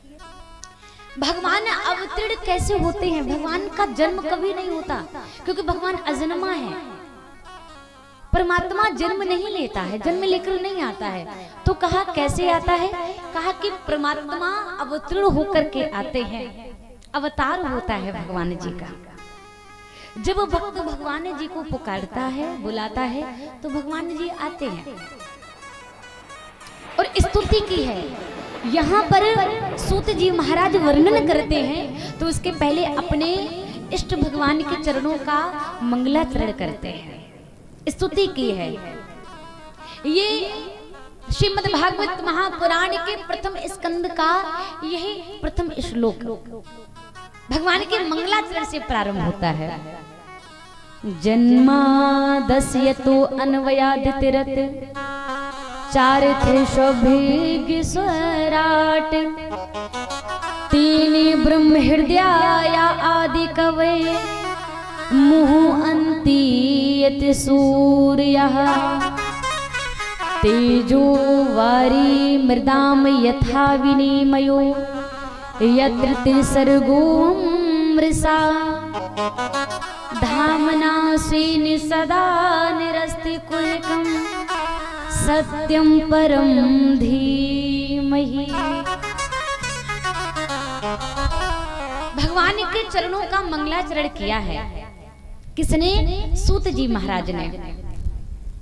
भगवान अवतीर्ण कैसे होते हैं? भगवान का जन्म कभी नहीं होता क्योंकि भगवान अजन्मा है। परमात्मा जन्म नहीं लेता है, जन्म लेकर नहीं आता है। तो कहा कैसे आता है? कहा कि परमात्मा अवतीर्ण होकर के आते हैं, अवतार होता है भगवान जी का। जब भक्त भगवान जी को पुकारता है, बुलाता है, तो भगवान जी आते हैं और स्तुति की है। यहाँ पर सूत जी महाराज वर्णन करते हैं तो उसके पहले अपने इष्ट भगवान के चरणों का मंगलाचरण करते हैं, स्तुति की है। ये श्रीमद् भागवत महापुराण के प्रथम स्कंद का यही प्रथम श्लोक भगवान के मंगलाचरण से प्रारंभ होता है। जन्मादस्यतो अन्वयादितिरत चारित्र सौभिज्ञ स्वराट तीन ब्रह्म हृदयाया आदि कवे मुहुः अंतीयत सूर्यः तेजो वारी मृदाम यथा विनिमयो यत्र त्रिसर्गो मृषा धामना स्वेन सदा निरस्ति कुलकम् सत्यम परम धीमहि। भगवान के चरणों का मंगलाचरण किया है। किसने? सूत जी महाराज ने।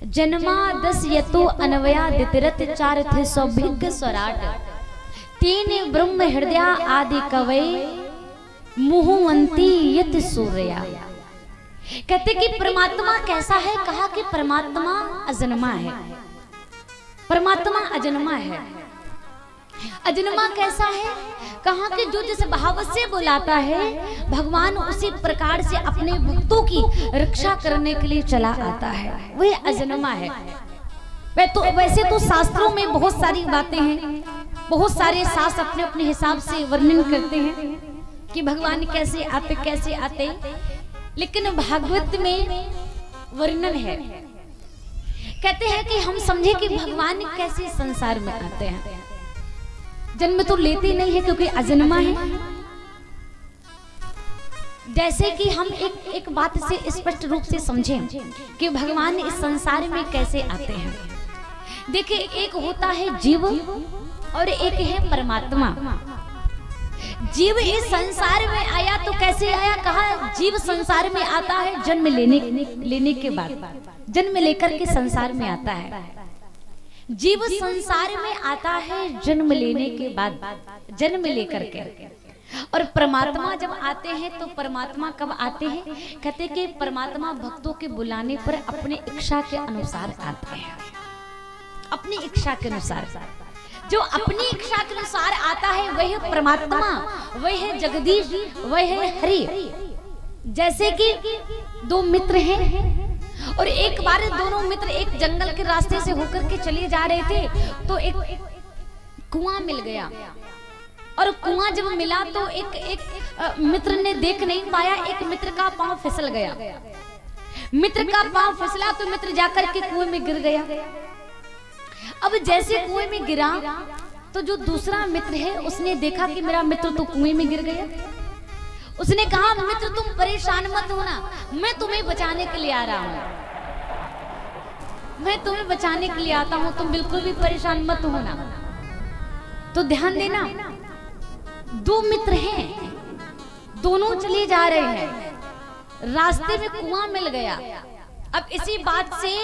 जन्मादस्यतो अन्वयादितिरत चारित्र सौभिज्ञ स्वराट तीन ब्रह्म हृदय आदि कवये मुहुः अंतीयत सूर्या। कहते कि परमात्मा कैसा है? कहा कि परमात्मा अजन्मा है। परमात्मा अजन्मा है। अजन्मा कैसा है? कहा कि जो जिस भाव से बुलाता है भगवान उसी प्रकार से अपने भक्तों की रक्षा करने के लिए चला आता है, वह अजन्मा है। वैसे तो शास्त्रों में बहुत सारी बातें हैं, बहुत सारे शास्त्र अपने अपने हिसाब से वर्णन करते हैं कि भगवान कैसे आते, लेकिन भागवत में वर्णन है। कहते हैं कि हम समझे कि भगवान कैसे संसार में आते हैं। जन्म तो लेते नहीं है क्योंकि अजन्मा है। जैसे कि हम एक बात से स्पष्ट रूप से समझें कि भगवान इस संसार में कैसे आते हैं। देखिए, एक होता है जीव और एक है परमात्मा। जीव इस संसार में आया तो कैसे आया? कहा जीव संसार में आता है जन्म लेने के बाद, जन्म लेकर के संसार में आता है। जीव संसार में आता है जन्म लेने के बाद, जन्म लेकर के। और परमात्मा जब आते हैं तो परमात्मा कब आते हैं? कहते कि परमात्मा भक्तों के बुलाने पर अपने इच्छा के अनुसार आते हैं, अपनी इच्छा के अनुसार। जो अपनी इच्छा के अनुसार आता है वह परमात्मा, वह है जगदीश, वह है हरि। जैसे कि दो मित्र हैं और एक बार दोनों मित्र एक जंगल के रास्ते से होकर के चले जा रहे थे तो एक कुआं मिल गया और कुआं जब मिला तो एक मित्र ने देख नहीं पाया, एक मित्र का पांव फिसल गया। मित्र का पांव फिसला तो मित्र जाकर के कुएं में गिर गया। अब जैसे कुएं में गिरा तो जो दूसरा मित्र है उसने देखा कि मेरा मित्र तो कुएं में गिर गया। उसने कहा, मित्र तुम परेशान मत होना, मैं तुम्हें बचाने के लिए आ रहा हूं, मैं तुम्हें बचाने के लिए आता हूं, तुम बिल्कुल भी परेशान मत होना। तो ध्यान देना, दो मित्र हैं, दोनों चले जा रहे हैं, रास्ते में कुआं मिल गया। अब इसी बात से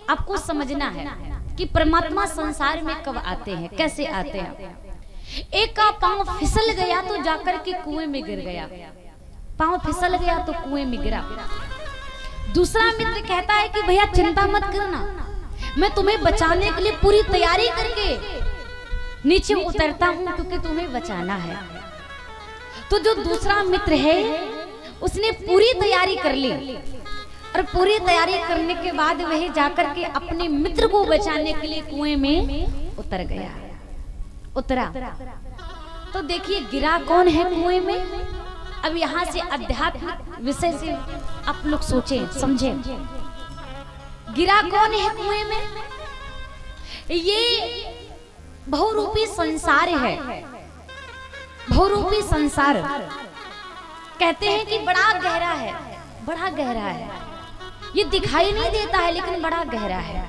आपको समझना है कि परमात्मा संसार में कब आते हैं, कैसे आते हैं। एक का पांव फिसल गया तो जाकर के कुएं में गिर गया, पांव फिसल गया तो कुएं में गिरा। दूसरा मित्र कहता है कि भैया चिंता मत करना, मैं तुम्हें बचाने के लिए पूरी तैयारी करके नीचे उतरता हूं, क्योंकि तुम्हें बचाना है। तो जो दूसरा मित्र है उसने पूरी तैयारी कर ली, और पूरी तैयारी करने के बाद वह जाकर के अपने मित्र को बचाने के लिए कुएं में उतर गया, उतरा। तो देखिए गिरा कौन है कुएं में। अब यहाँ से आध्यात्मिक विषय से आप लोग सोचें समझें, गिरा कौन है कुएं में। ये बहुरूपी संसार है, बहुरूपी संसार। कहते हैं कि बड़ा गहरा है, बड़ा गहरा है, ये दिखाई नहीं देता है लेकिन बड़ा गहरा है।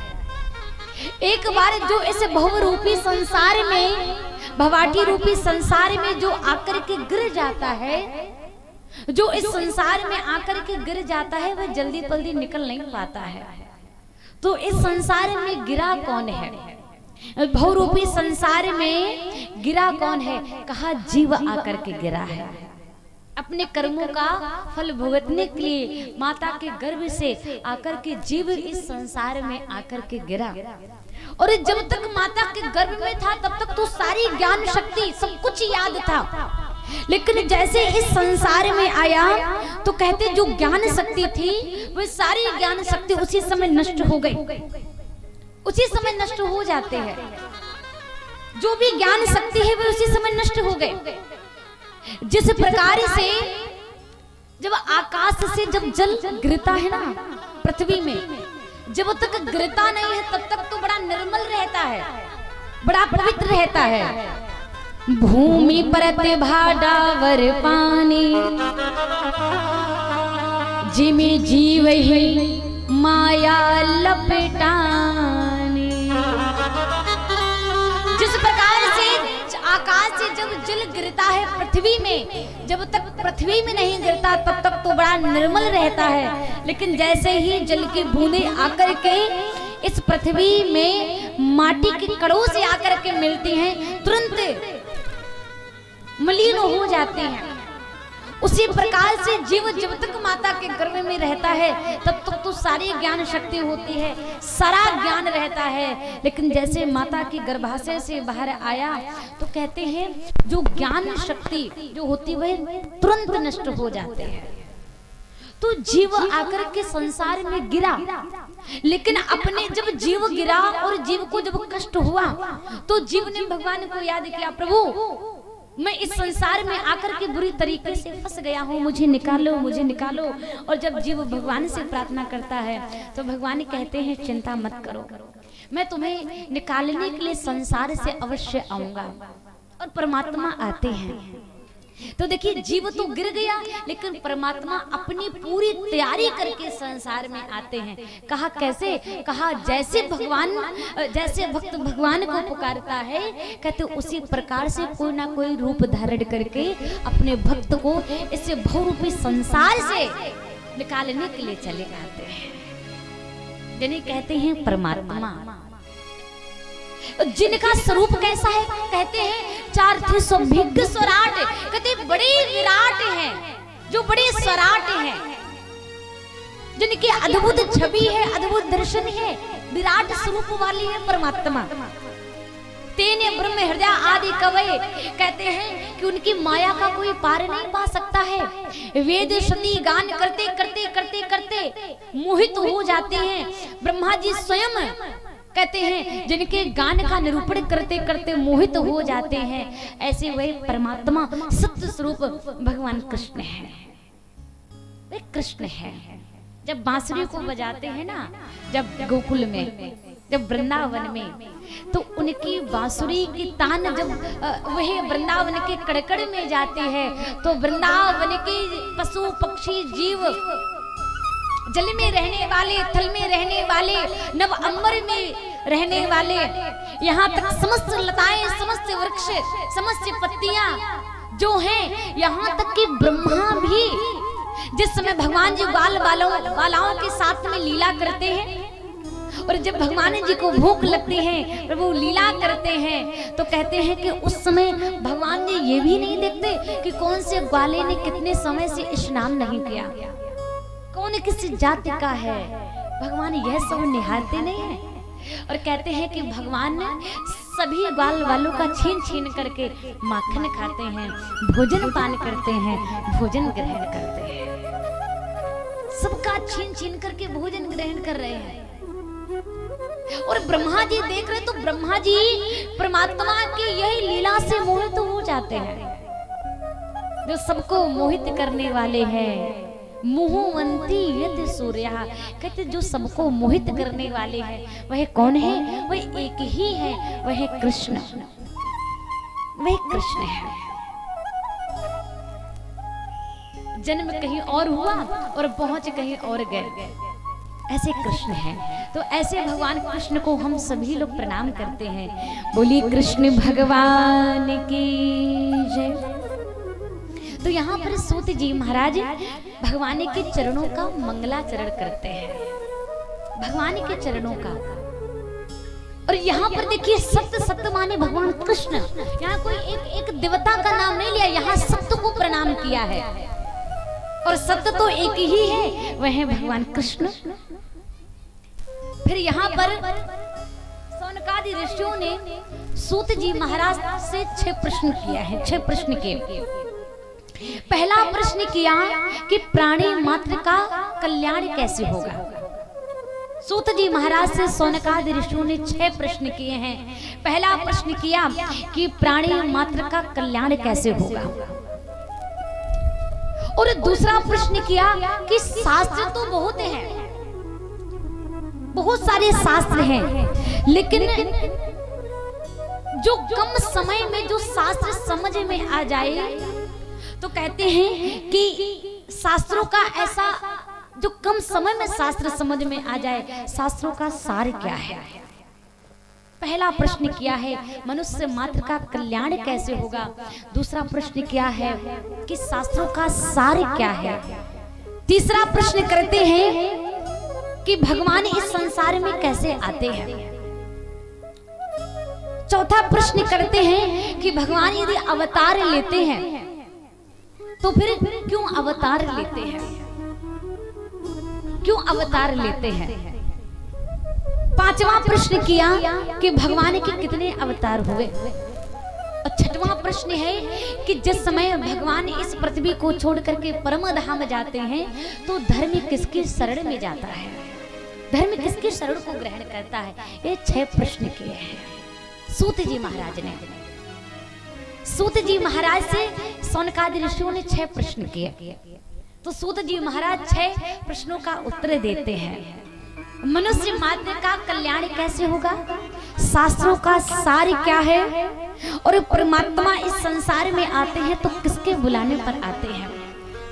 एक बार जो इस बहुरूपी संसार में, भवाटी रूपी संसार में जो आकर के गिर जाता है, जो इस संसार में आकर के गिर जाता है, वह जल्दी जल्दी निकल नहीं पाता है। तो इस संसार में गिरा कौन है, बहुरूपी संसार में गिरा कौन है। कहा जीव आकर के गिरा है, अपने कर्मों का फल भुगतने के लिए माता के गर्भ से आकर के जीव इस संसार में आकर के गिरा। और जब तक माता के गर्भ में था तब तक तो सारी ज्ञान शक्ति सब कुछ याद था, लेकिन जैसे इस संसार में आया तो कहते जो ज्ञान शक्ति थी वह सारी ज्ञान शक्ति उसी समय नष्ट हो गई, उसी समय नष्ट हो जाते हैं। जो भी ज्ञान शक्ति है वह उसी समय नष्ट हो गए। जिस प्रकार से जब आकाश से जब जल गिरता है ना पृथ्वी में, जब तक गिरता नहीं है तब तक तो बड़ा निर्मल रहता है, बड़ा पवित्र रहता है। भूमि परत भाडावर पानी, जिमे जीव ही माया लपेटानी। जिस प्रकार से आकाश से जब जल गिरता है पृथ्वी में, जब तक पृथ्वी में नहीं गिरता तब तक तो बड़ा निर्मल रहता है, लेकिन जैसे ही जल की बूंदें आकर के इस पृथ्वी में माटी के कड़ों से आकर के मिलती हैं, तुरंत मलिन हो जाते हैं। उसी प्रकार से जीव जब तक माता के गर्भ में रहता है तब तक तो सारी ज्ञान शक्ति होती है, सारा ज्ञान रहता है, लेकिन जैसे माता की गर्भाशय से बाहर आया तो कहते हैं जो ज्ञान शक्ति जो होती है वह तुरंत नष्ट हो जाते हैं। तो जीव आकर के संसार में गिरा, लेकिन अपने जब जीव गिरा और जीव को जब कष्ट हुआ तो जीव ने भगवान को याद किया, प्रभु मैं इस संसार में आकर के बुरी तरीके से फंस गया हूँ, मुझे निकालो, मुझे निकालो। और जब जीव भगवान से प्रार्थना करता है तो भगवान कहते हैं चिंता मत करो, मैं तुम्हें निकालने के लिए संसार से अवश्य आऊंगा। और परमात्मा आते हैं। तो देखिए जीव तो गिर गया, लेकिन परमात्मा अपनी पूरी तैयारी करके संसार में आते हैं। कहा कैसे, कहा जैसे भगवान, जैसे भक्त भगवान को पुकारता है, कहते उसी प्रकार से कोई ना कोई रूप धारण करके अपने भक्त को इस बहुरूपी संसार से निकालने के लिए चले आते हैं, जिन्हें कहते हैं परमात्मा। जिनका स्वरूप कैसा है, कहते हैं चार थे सौभिज्ञ स्वराट, कहते बड़े विराट हैं, जो बड़े स्वराट हैं, जिनकी अद्भुत छवि है, अद्भुत दर्शन है, विराट स्वरूप वाली है परमात्मा। तेने ब्रह्म हृदय आदि कवये, कहते हैं कि उनकी माया का कोई पार नहीं पा सकता है। वेद श्रुति गान करते करते करते करते मोहित हो जाते हैं। ब्रह्मा जी स्वयं कहते हैं जिनके गान का निरूपण करते करते मोहित हो जाते हैं, ऐसे वही परमात्मा सत्य स्वरूप भगवान कृष्ण है, वे कृष्ण है। जब बांसुरी को बजाते हैं ना, जब गोकुल में, जब वृंदावन में, तो उनकी बांसुरी की तान जब वही वृंदावन के कड़कड़ में जाते हैं, तो वृंदावन के पशु पक्षी जीव, जल में रहने वाले, थल में रहने वाले, नव अंबर में रहने वाले, यहाँ तक समस्त लताएं, समस्त वृक्ष, समस्त पत्तियां जो हैं, यहाँ तक कि ब्रह्मा भी जिस समय भगवान जी बालाओं के साथ में लीला करते हैं, और जब भगवान जी को भूख लगती है, प्रभु लीला करते हैं, तो कहते हैं कि उस समय भगवान जी ये भी नहीं देखते कि कौन से ग्वाले ने कितने समय से स्नान नहीं किया, कौन किस जाति का है, भगवान यह सब निहारते नहीं है। और कहते हैं कि भगवान सभी ग्वाल वालों का छीन छीन करके माखन खाते हैं, भोजन पान करते हैं, भोजन ग्रहण करते हैं, सबका छीन छीन करके भोजन ग्रहण कर रहे हैं। और ब्रह्मा जी देख रहे, तो ब्रह्मा जी परमात्मा की यही लीला से मोहित हो जाते हैं, जो सबको मोहित करने वाले हैं। मोहवंती यदि सूर्या, कहते जो सबको मोहित करने वाले हैं, वह कौन है? वह एक ही है, वह कृष्ण, वह कृष्ण है। जन्म कहीं और हुआ और पहुंच कहीं और गए, ऐसे कृष्ण हैं। तो ऐसे भगवान कृष्ण को हम सभी लोग प्रणाम करते हैं। बोलिए कृष्ण भगवान की जय। तो यहाँ पर सूत जी महाराज भगवान के चरणों का मंगलाचरण करते हैं, भगवान के चरणों का। और यहाँ पर देखिए सत्य सत्य माने भगवान कृष्ण, यहाँ कोई एक देवता का नाम नहीं लिया, यहाँ सत्य को प्रणाम किया है। और सत्य तो एक ही है, वह है भगवान कृष्ण। फिर यहाँ पर सौनकादि ऋषियों ने सूत जी महाराज से 6 प्रश्न किया है, 6 प्रश्न किए। पहला प्रश्न किया कि प्राणी मात्र का कल्याण कैसे होगा। सूत जी महाराज से सौनकादि ऋषियों ने 6 प्रश्न किए हैं। पहला प्रश्न किया कि प्राणी मात्र का कल्याण कैसे होगा, और दूसरा प्रश्न किया कि शास्त्र तो बहुत हैं, बहुत सारे शास्त्र हैं, लेकिन जो कम समय में जो शास्त्र समझ में आ जाए, तो कहते हैं कि शास्त्रों का ऐसा जो कम समय में शास्त्र समझ में आ जाए, शास्त्रों का सार क्या है। पहला प्रश्न किया है मनुष्य मात्र का कल्याण कैसे होगा। दूसरा प्रश्न किया है कि शास्त्रों का सार क्या है। तीसरा प्रश्न करते हैं कि भगवान इस संसार में कैसे आते हैं। चौथा प्रश्न करते हैं कि भगवान यदि अवतार लेते हैं तो फिर क्यों अवतार लेते हैं, क्यों अवतार लेते हैं। पांचवा प्रश्न किया कि भगवान के कितने अवतार हुए। और छठवां प्रश्न है कि जिस समय भगवान इस पृथ्वी को छोड़ करके परम धाम जाते हैं, तो धर्म किसके शरण में जाता है, धर्म किसके शरण को ग्रहण करता है। ये 6 प्रश्न किए हैं सूत जी महाराज ने। सूत जी महाराज से सौनकादि ऋषियों ने 6 प्रश्न किए। तो सूत जी महाराज 6 प्रश्नों का उत्तर देते हैं। मनुष्य मात्र का कल्याण कैसे होगा, शास्त्रों का सार क्या है, और परमात्मा इस संसार में आते हैं तो किसके बुलाने पर आते हैं।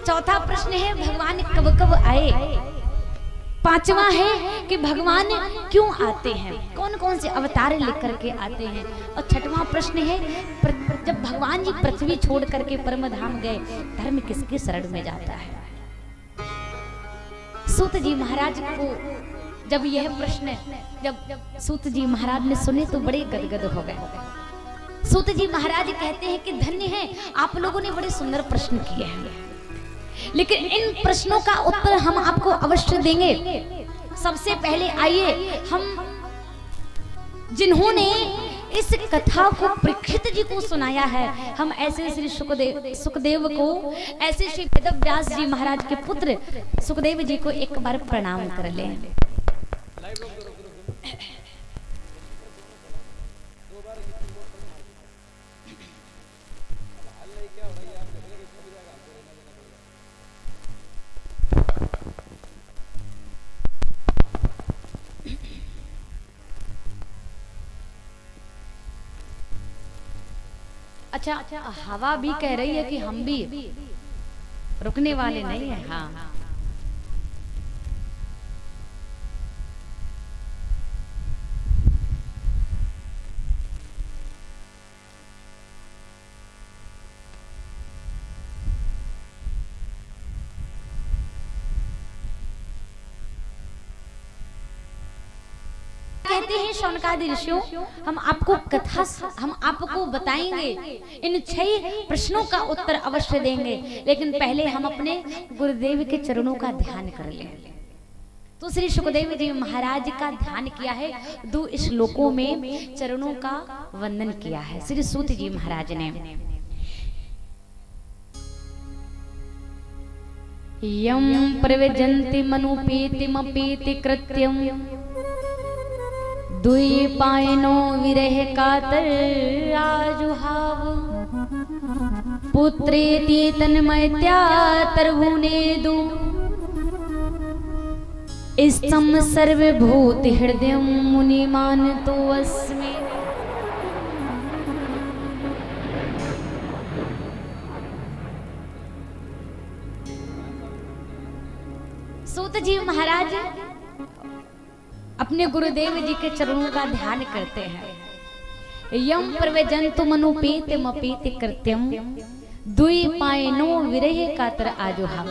चौथा प्रश्न है भगवान कब कब आए। पांचवा है कि भगवान क्यों आते हैं, कौन कौन से अवतार लेकर के आते हैं। और छठवां प्रश्न है जब भगवान जी पृथ्वी छोड़ करके परम धाम गए, धर्म किसके शरण में जाता है। सूत जी महाराज को जब यह प्रश्न जब सूत जी महाराज ने सुने तो बड़े गदगद हो गए। सूत जी महाराज कहते हैं कि धन्य है आप लोगों ने बड़े सुंदर प्रश्न किए हैं, लेकिन इन प्रश्नों का उत्तर हम आपको अवश्य देंगे। सबसे पहले आइए हम जिन्होंने इस कथा को परीक्षित जी को सुनाया है, हम ऐसे श्री सुखदेव को, ऐसे श्री वेदव्यास जी महाराज के पुत्र सुखदेव जी को एक बार प्रणाम कर लें। अच्छा, हवा भी कह रही है कि हम भी रुकने वाले नहीं है। हाँ, कहते हैं शौनकादि ऋषियों, हम आपको बताएंगे, इन 6 प्रश्नों का उत्तर अवश्य देंगे, लेकिन पहले हम अपने गुरुदेव के चरणों का ध्यान कर लें। तो श्री सुखदेव जी महाराज का ध्यान किया है, 2 श्लोकों में चरणों का वंदन किया है श्री सूत जी महाराज ने। यम प्रव्यजन्ति मनुपेतिमपेति कृत्यम द्विपायनो विरह कातर आजुहाव पुत्रेति तन्मयत्या तर्हुनेदु इस्तम सर्वभूत हृदय मुनिमानतो अस्मि। सूत जी महाराज अपने गुरुदेव जी के चरणों का ध्यान करते हैं। यम प्रव्यजन्तु मनुपेतिमपेति कृत्यम द्विपायनो विरह कातर आजुहाव।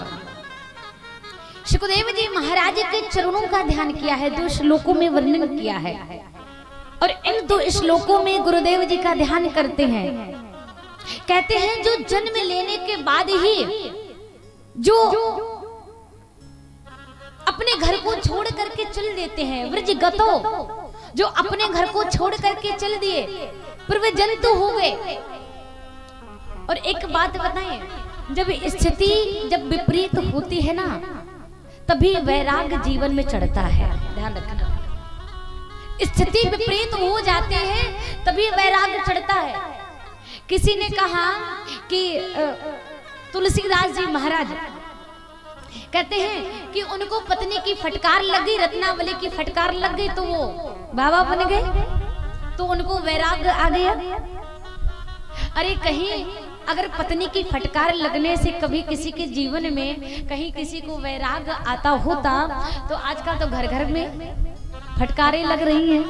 सुखदेव जी महाराज के चरणों का ध्यान किया है, 2 श्लोकों में वर्णन किया है, और इन 2 श्लोकों में गुरुदेव जी का ध्यान करते हैं। कहते हैं जो जन्म लेने के बाद ही जो अपने घर को छोड़ करके चल देते हैं, व्रज गतो, जो अपने घर को छोड़ करके चल दिए, प्रव्यजन्तु हो गए। और एक बात बताएं, जब स्थिति जब विपरीत होती है ना, तभी वैराग्य जीवन में चढ़ता है। ध्यान रखना, स्थिति विपरीत हो जाते हैं तभी वैराग्य चढ़ता है। किसी ने कहा कि तुलसीदास जी महाराज कहते हैं कि उनको पत्नी की फटकार लग गई, रत्नावली की फटकार लग गई, तो वो बाबा बन गए, तो उनको वैराग्य आ गया। अरे कहीं अगर पत्नी की फटकार लगने से कभी किसी के जीवन में कहीं किसी को वैराग्य आता होता, तो आजकल तो घर घर में फटकारें लग रही हैं।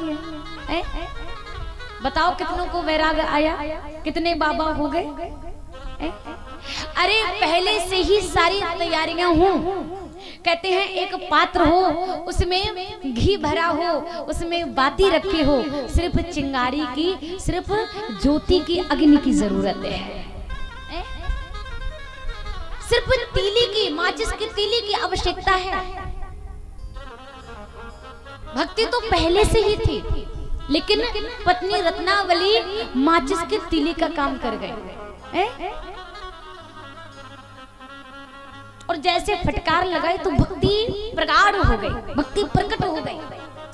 बताओ कितनों को वैराग्य आया, कितने बाबा हो गए। अरे पहले से ही सारी तैयारियां हों। कहते हैं एक पात्र हो, उसमें घी भरा हो, उसमें बाती रखी हो, सिर्फ चिंगारी की, सिर्फ ज्योति की, अग्नि की जरूरत है। सिर्फ तीली की, माचिस की तीली की आवश्यकता है। भक्ति तो पहले से ही थी, लेकिन पत्नी रत्नावली माचिस की तीली का काम कर गए। और जैसे फटकार लगाई तो भक्ति प्रगाढ़ हो गई, भक्ति प्रकट हो गई।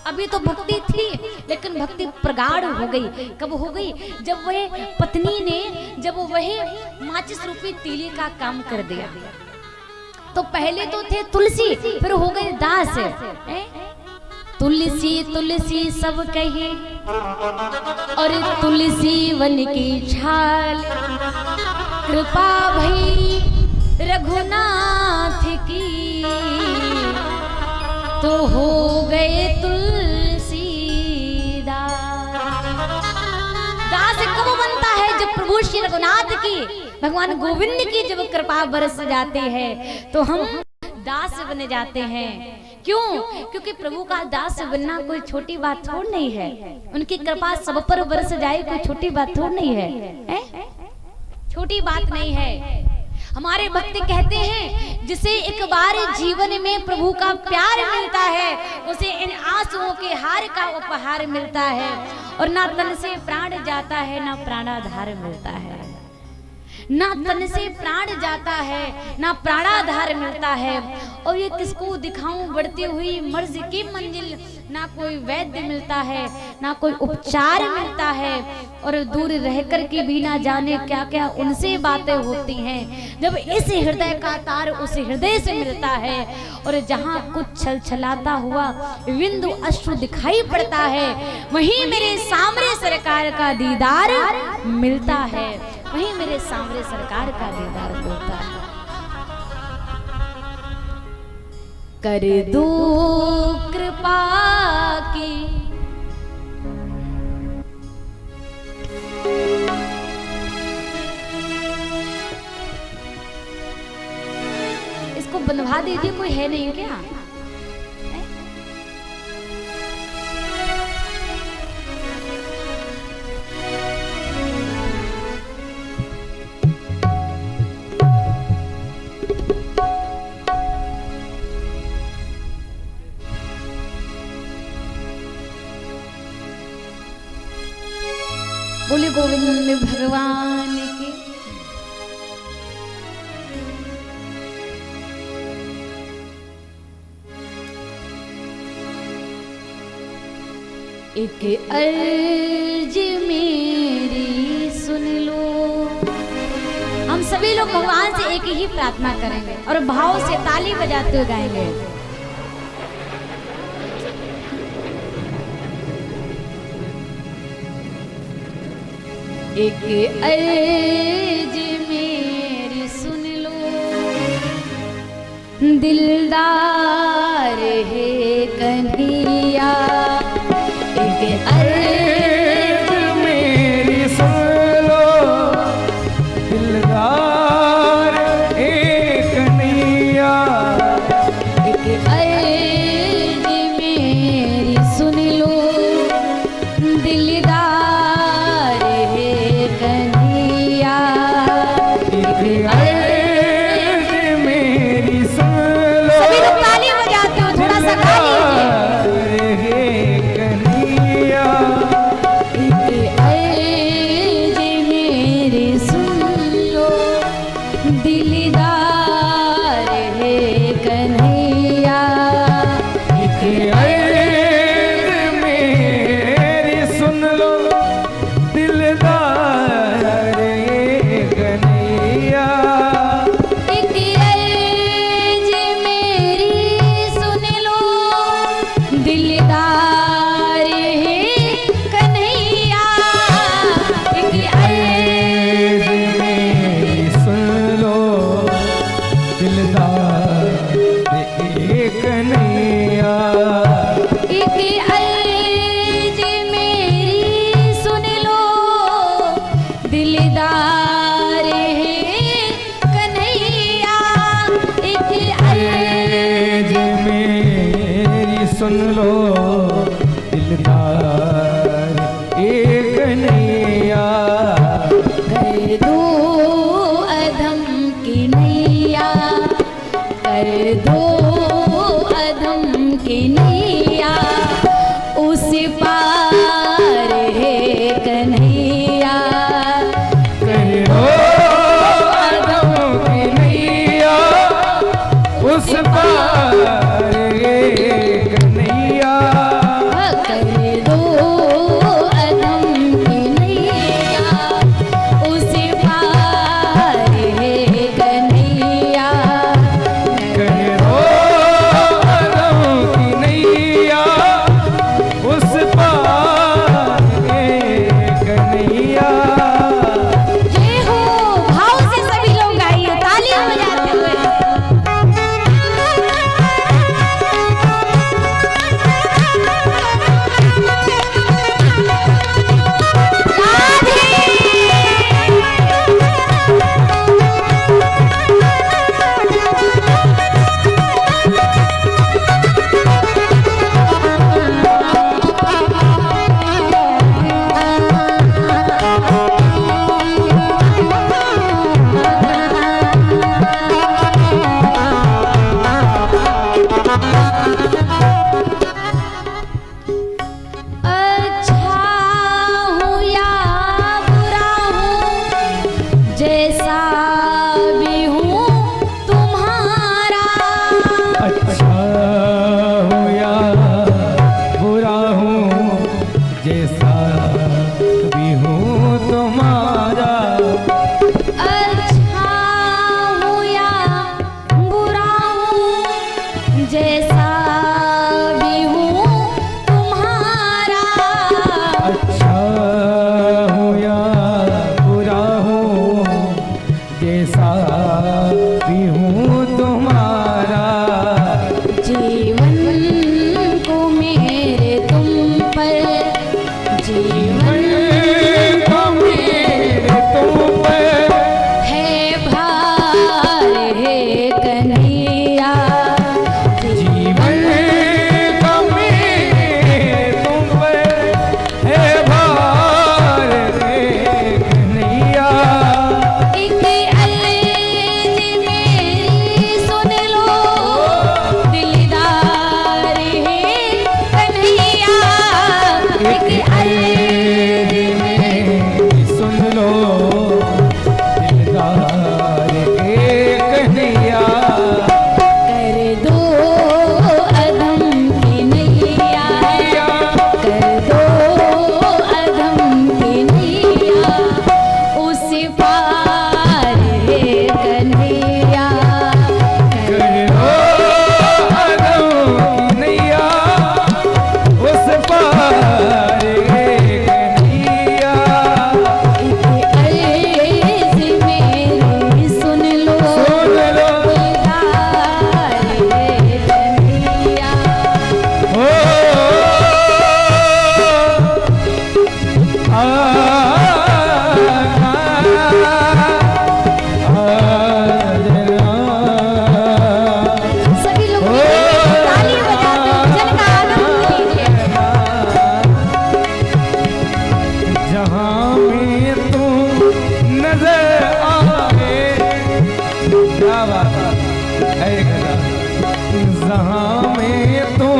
अभी तो भक्ति थी, लेकिन भक्ति प्रगाढ़ हो गई। कब हो गई? जब वह पत्नी ने, जब वह माचिस रूपी तीली का काम कर दिया। तो पहले तो थे तुलसी, फिर हो गए दास। तुलसी तुलसी सब कहे और तुलसी वन की छाल, कृपा भई रघुनाथ की, तो हो गए तुलसी दास। कब बनता है? जब प्रभु श्री रघुनाथ की, भगवान गोविंद की जब कृपा बरस जाते हैं तो हम दास बन जाते हैं। क्यों? क्योंकि प्रभु का दास बनना कोई छोटी बात थोड़ी नहीं है। उनकी कृपा सब पर बरस जाए कोई छोटी बात थोड़ी नहीं है, छोटी बात नहीं है। हमारे भक्त कहते हैं जिसे एक बार जीवन में प्रभु का प्यार मिलता है, उसे इन आंसुओं के हार का उपहार मिलता है। और ना तन से प्राण जाता है, ना प्राणाधार मिलता है। ना तन से प्राण जाता है, ना प्राणाधार मिलता है। और ये किसको दिखाऊं बढ़ती हुई मर्ज की मंजिल, ना कोई वैद्य मिलता है, ना कोई उपचार मिलता है। और दूर रहकर के भी ना जाने क्या क्या उनसे बातें होती हैं। जब इस हृदय का तार उस हृदय से मिलता है, और जहाँ कुछ छलछलाता हुआ बिंदु अश्रु दिखाई पड़ता है, वहीं मेरे सामने सरकार का दीदार मिलता है। वहीं मेरे सांवरे सरकार का दीदार होता है। कर दो कृपा की इसको बंधवा दीजिए, कोई है नहीं क्या? बोले गोविंद भगवान की। एक अर्ज मेरी सुन लो। हम सभी लोग भगवान से एक ही प्रार्थना करेंगे और भाव से ताली बजाते हुए गाएंगे। एक अर्ज मेरी सुन लो, दिलदार है कन्हैया। एक अर्ज मेरी सुन लो, दिलदार एक कन्हैया। एक अर्ज मेरी सुन लो, दिलदार सुन लो, दिलदार एक कन्हैया। कर दो अधम की नैया, कर दो अधम की नैया, उस पार है कन्हैया। कर दो अधम की नैया, उस पार जीवन का मेरे तुम पे है भार है कन्हैया, जीवन का मेरे तुम पे है भार रे कन्हैया। एक अर्ज मेरी सुन लो दिलदार है कन्हैया, एक अर्ज मेरी सुन लो दिलदार के कन्हैया। कर दो अधम की नैया, कर दो अधम की नैया, उस पार है कन्हैया, कर करो अदम की नैया उस पार रे कन्हैया। एक अर्ज मेरी सुन लो सुन लो दिलदार है कन्हैया। ओ आ सभी लोग ताली बजाते भजन का आनंद लीजिए। जहाँ में तू नजर आए, क्या बात है गला। जहाँ में तू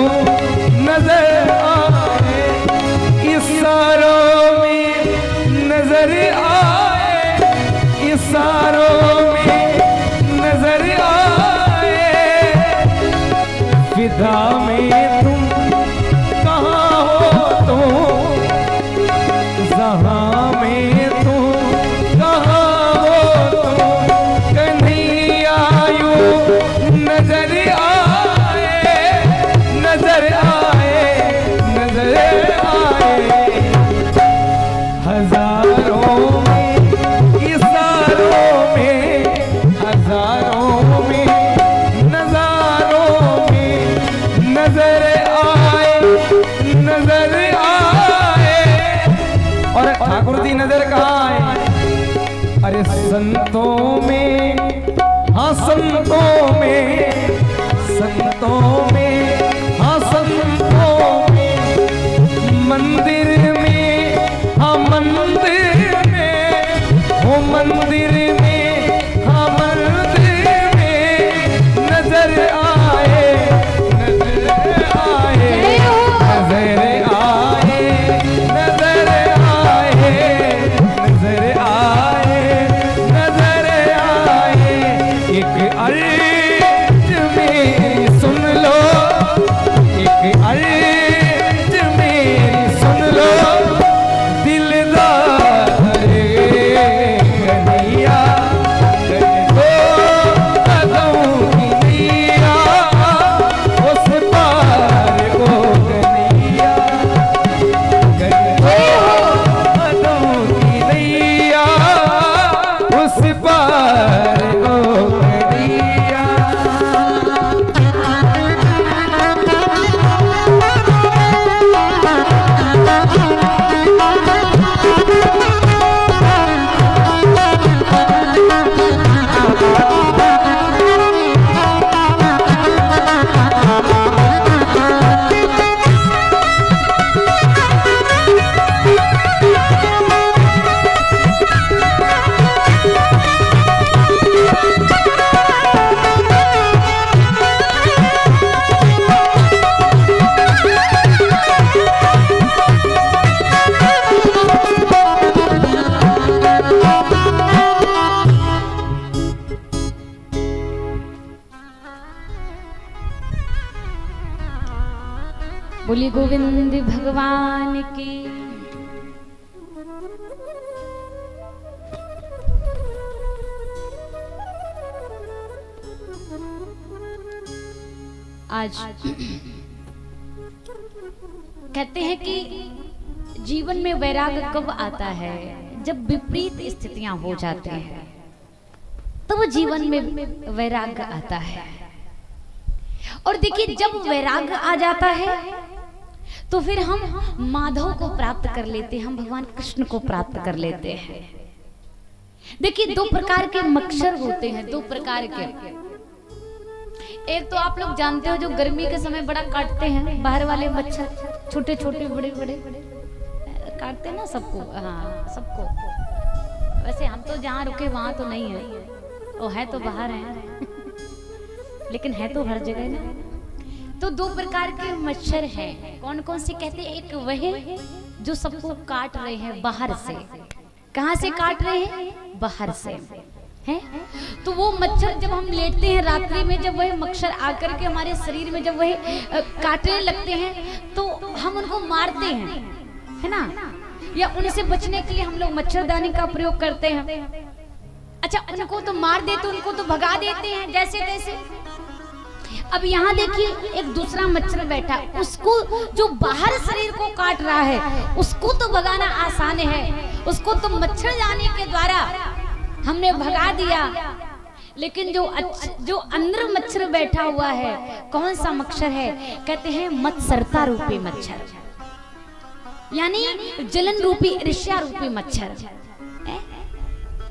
नजर आए, इशारों में नजर आए, इशारों में नजर आए। फिदा में तुम कहाँ हो तुम, जहाँ में तुम कहाँ हो तुम, कन्हैया यूं नजर आए, नजर आए, नजर आए। हजारों में इशारों में, हजारों में नजारों में नजर आए, नजर आए। और ठाकुर जी नजर कहाँ आए? अरे संतों में, हाँ संतों में, संतों में, हाँ संतों में, मंदिर में, हाँ मंदिर में, हो मंदिर में, हाँ मंदिर में नजर आए, नजर आए, नजर आए, नजर आए, नजर आए, नजर आए। एक अर्ज मेरी सुन लो, एक अर्ज मेरी सुन लो दिलदार रे कन्हैया। कर दो कदम की नैया उस पार ओ कन्हैया। कर दो कदम की नैया उस पार ओ कन्हैया। बोली गोविंद भगवान की। आज कहते हैं कि जीवन में वैराग्य कब आता है? जब विपरीत स्थितियां हो जाती हैं तब जीवन में वैराग्य आता है। और देखिए, जब वैराग्य आ जाता है तो फिर हम माधव को प्राप्त कर लेते हैं, हम भगवान कृष्ण को प्राप्त कर लेते हैं। देखिए 2 प्रकार के मच्छर होते हैं, 2 प्रकार के। एक तो आप लोग जानते हो जो गर्मी के समय बड़ा काटते हैं, बाहर वाले मच्छर, छोटे छोटे बड़े बड़े काटते हैं ना सबको। हाँ सबको। वैसे हम तो जहाँ रुके वहां तो नहीं है, वो है तो बाहर है लेकिन है तो हर जगह ना। तो 2 प्रकार के मच्छर हैं। कौन कौन से कहते हैं? एक वह जो सबको काट रहे हैं बाहर से। कहाँ से काट रहे हैं? बाहर से हैं। तो वो मच्छर जब हम लेटते हैं रात्रि में, जब वह मच्छर आकर के हमारे शरीर में जब वह काटने लगते हैं तो हम उनको मारते हैं, है ना। या उनसे बचने के लिए हम लोग मच्छरदानी का प्रयोग करते हैं। अच्छा उनको तो मार देते, उनको तो भगा देते हैं जैसे तैसे। अब यहाँ देखिए एक दूसरा मच्छर बैठा, उसको जो बाहर शरीर को काट रहा है उसको तो भगाना आसान है, उसको तो मच्छरदानी के द्वारा हमने भगा दिया। लेकिन जो अंदर मच्छर बैठा हुआ है, कौन सा मच्छर है? कहते हैं मत्सरता रूपी मच्छर, यानी जलन रूपी ईर्ष्या रूपी मच्छर,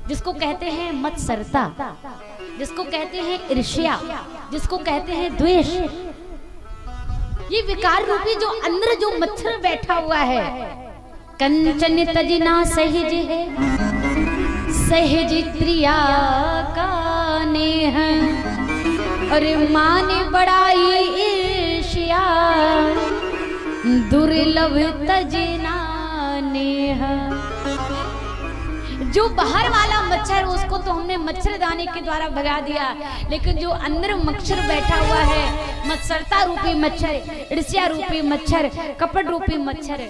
जिसको कहते हैं मत्सरता, जिसको कहते हैं ईर्ष्या, जिसको कहते हैं द्वेष। ये विकार रूपी जो अंदर जो मच्छर बैठा हुआ है। कंचन तजना सहज है, सहज प्रिया का नेह, अरे माने बड़ाई ईर्ष्या, दुर्लभ तजना नेह। जो बाहर वाला मच्छर उसको तो हमने मच्छरदानी के द्वारा भगा दिया, लेकिन जो अंदर मच्छर बैठा हुआ है, मत्सरता रूपी मच्छर, ईर्ष्या रूपी मच्छर, कपट रूपी मच्छर,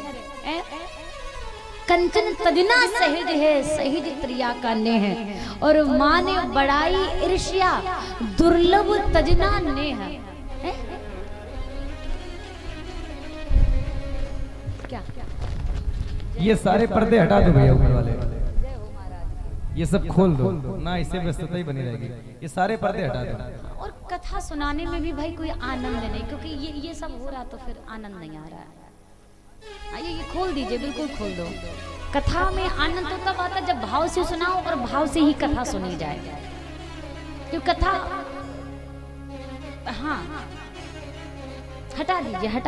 कंचन तजना सहज है, सहज प्रिया का नेह, और माने बड़ाई ईर्ष्या, दुर्लभ तजना नेह। क्या ये सारे पर्दे हटा दो भैया, ऊपर वाले ये सब खोल दो ना, इससे व्यस्तता ही बनी रहेगी। ये सारे पर्दे हटा दो। और कथा सुनाने में भी भाई कोई आनंद नहीं, क्योंकि ये सब हो रहा तो फिर आनंद नहीं आ रहा है। आइए ये खोल दीजिए, बिल्कुल खोल दो। कथा में आनंद तो तब आता जब भाव से सुनाओ और भाव से ही कथा सुनी जाए। क्यों कथा, हाँ हटा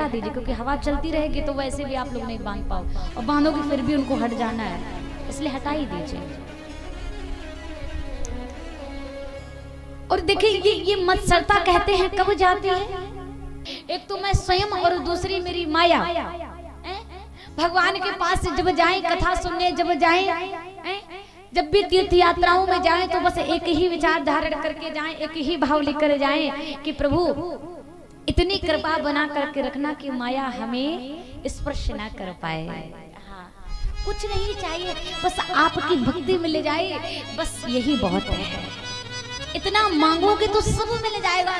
दीजिए क्योंकि हवा चलती रहेगी तो वैसे भी आप लोग नहीं बांध पाओ, और बांधोगे फिर भी उनको हट जाना है, इसलिए हटा ही दीजिए। और देखिए ये मत्सरता कहते हैं कब जाती है? एक तो मैं स्वयं और दूसरी मेरी माया। भगवान के पास जब जाएं कथा सुनने, जब जाएं, जब भी तीर्थ यात्राओं में जाएं तो बस एक ही विचार धारण करके जाएं, एक ही भाव लेकर जाएं कि प्रभु इतनी कृपा बना करके रखना कि माया हमें स्पर्श ना कर पाए। हाँ, कुछ नहीं चाहिए, बस आपकी भक्ति मिल जाए, बस यही बहुत है। इतना मांगोगे तो सब मिल जाएगा,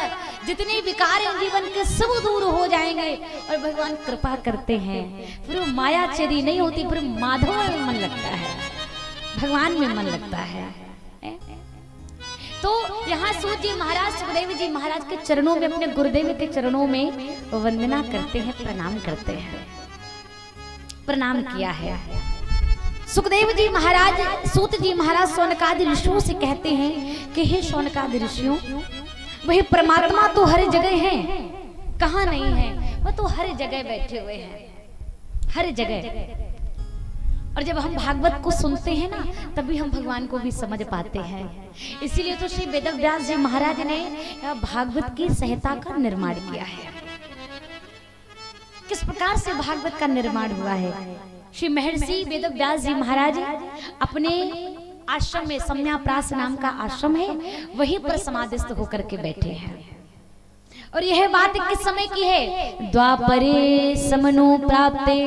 जितने विकार हैं जीवन के सब दूर हो जाएंगे। और भगवान कृपा करते हैं, फिर माया चरी नहीं होती, फिर माधव में मन लगता है, भगवान में मन लगता है। तो यहाँ सूत जी महाराज सुखदेव जी महाराज के चरणों में, अपने गुरुदेव के चरणों में वंदना करते हैं, प्रणाम करते हैं। प्रणाम किया है सुखदेव जी महाराज, सूत जी महाराज शौनकादि ऋषियों से कहते हैं कि हे शौनकादि ऋषियों, वही परमात्मा तो हर जगह है, कहाँ नहीं है, वह तो हर जगह बैठे हुए हैं, हर जगह। और जब हम भागवत को सुनते हैं ना, तभी हम भगवान को भी समझ पाते हैं। इसीलिए तो श्री वेदव्यास जी महाराज ने भागवत की संहिता का निर्माण किया है। किस प्रकार से भागवत का निर्माण हुआ है? श्री महर्षि वेदव्यास जी महाराज अपने आश्रम में, सम्याप्रास नाम का आश्रम है, वहीं पर समाधिस्थ होकर के बैठे हैं। और यह बात किस समय की है? द्वापरे समनो प्राप्ते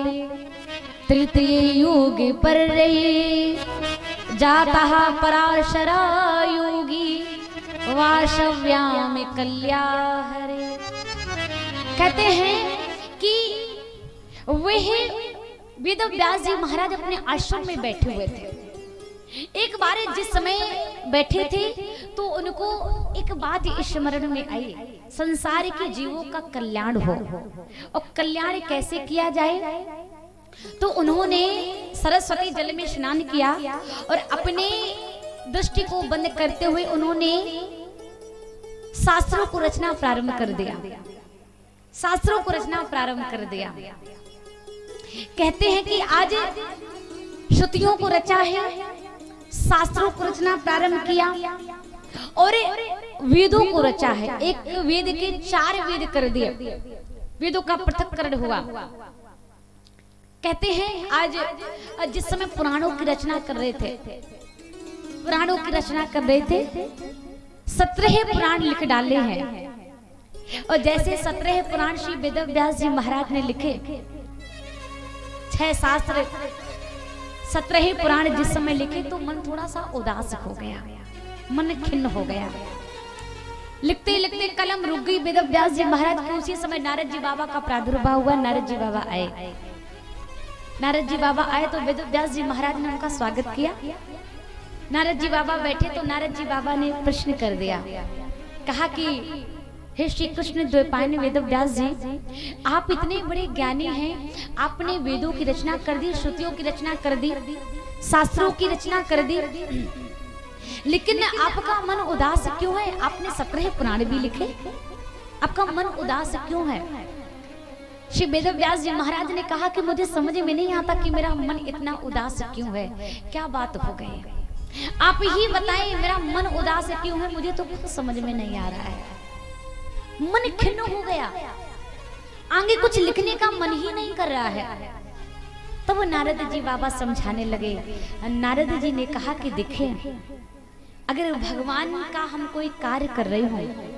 तृतीय युग पर रही, जाता पराशरा योगी वाशव्याम कल्या हरे। कहते हैं कि वह वेदव्यास जी महाराज अपने आश्रम में बैठे हुए थे। एक बार जिस समय बैठे थे तो उनको एक बात स्मरण में आई, संसार के जीवों का कल्याण हो और कल्याण कैसे किया जाए। तो उन्होंने सरस्वती जल में स्नान किया और अपने दृष्टि को बंद करते हुए उन्होंने शास्त्रों को रचना प्रारंभ कर दिया। शास्त्रों को रचना प्रारंभ कर दिया। कहते हैं कि आज श्रुतियों को रचा है, शास्त्रों को रचना प्रारंभ किया और वेदों को रचा है। एक वेद के 4 वेद कर दिए, वेदों का पृथक्करण हुआ। कहते हैं आज जिस समय पुराणों की रचना कर रहे थे, पुराणों की रचना कर रहे थे, 17 पुराण लिख डाले हैं। और जैसे 17 पुराण श्री वेदव्यास जी महाराज ने लिखे, 6 शास्त्र 17 पुराण जिस समय लिखे तो मन थोड़ा सा उदास हो गया, मन खिन्न हो गया। लिखते लिखते कलम रुक गई वेदव्यास जी महाराज के। उसी समय नारद जी बाबा का प्रादुर्भाव हुआ। नारद जी बाबा आए, नारद जी बाबा आए तो वेदव्यास जी महाराज ने उनका स्वागत किया। नारद जी बाबा बैठे तो नारद जी बाबा ने प्रश्न कर दिया, कहा कि हे श्री कृष्ण द्वैपायन वेदव्यास जी, आप इतने बड़े ज्ञानी हैं, आपने वेदों की रचना कर दी, श्रुतियों की रचना कर दी, शास्त्रों की रचना कर दी, लेकिन आपका मन उदास क्यों है? आपने 17 पुराण भी लिखे, आपका मन उदास क्यों है? श्री वेदव्यास जी महाराज ने कहा कि मुझे समझ में नहीं आता कि मेरा मन इतना उदास क्यों है, क्या बात हो गई, आप ही बताएं मेरा मन उदास क्यों है, मुझे तो कुछ समझ में नहीं आ रहा है। मन खिन्न हो गया, आगे कुछ लिखने का मन ही नहीं कर रहा है। तब नारद जी बाबा समझाने लगे। नारद जी ने कहा कि देखें, अगर भगवान का हम कोई कार्य कर रहे हो,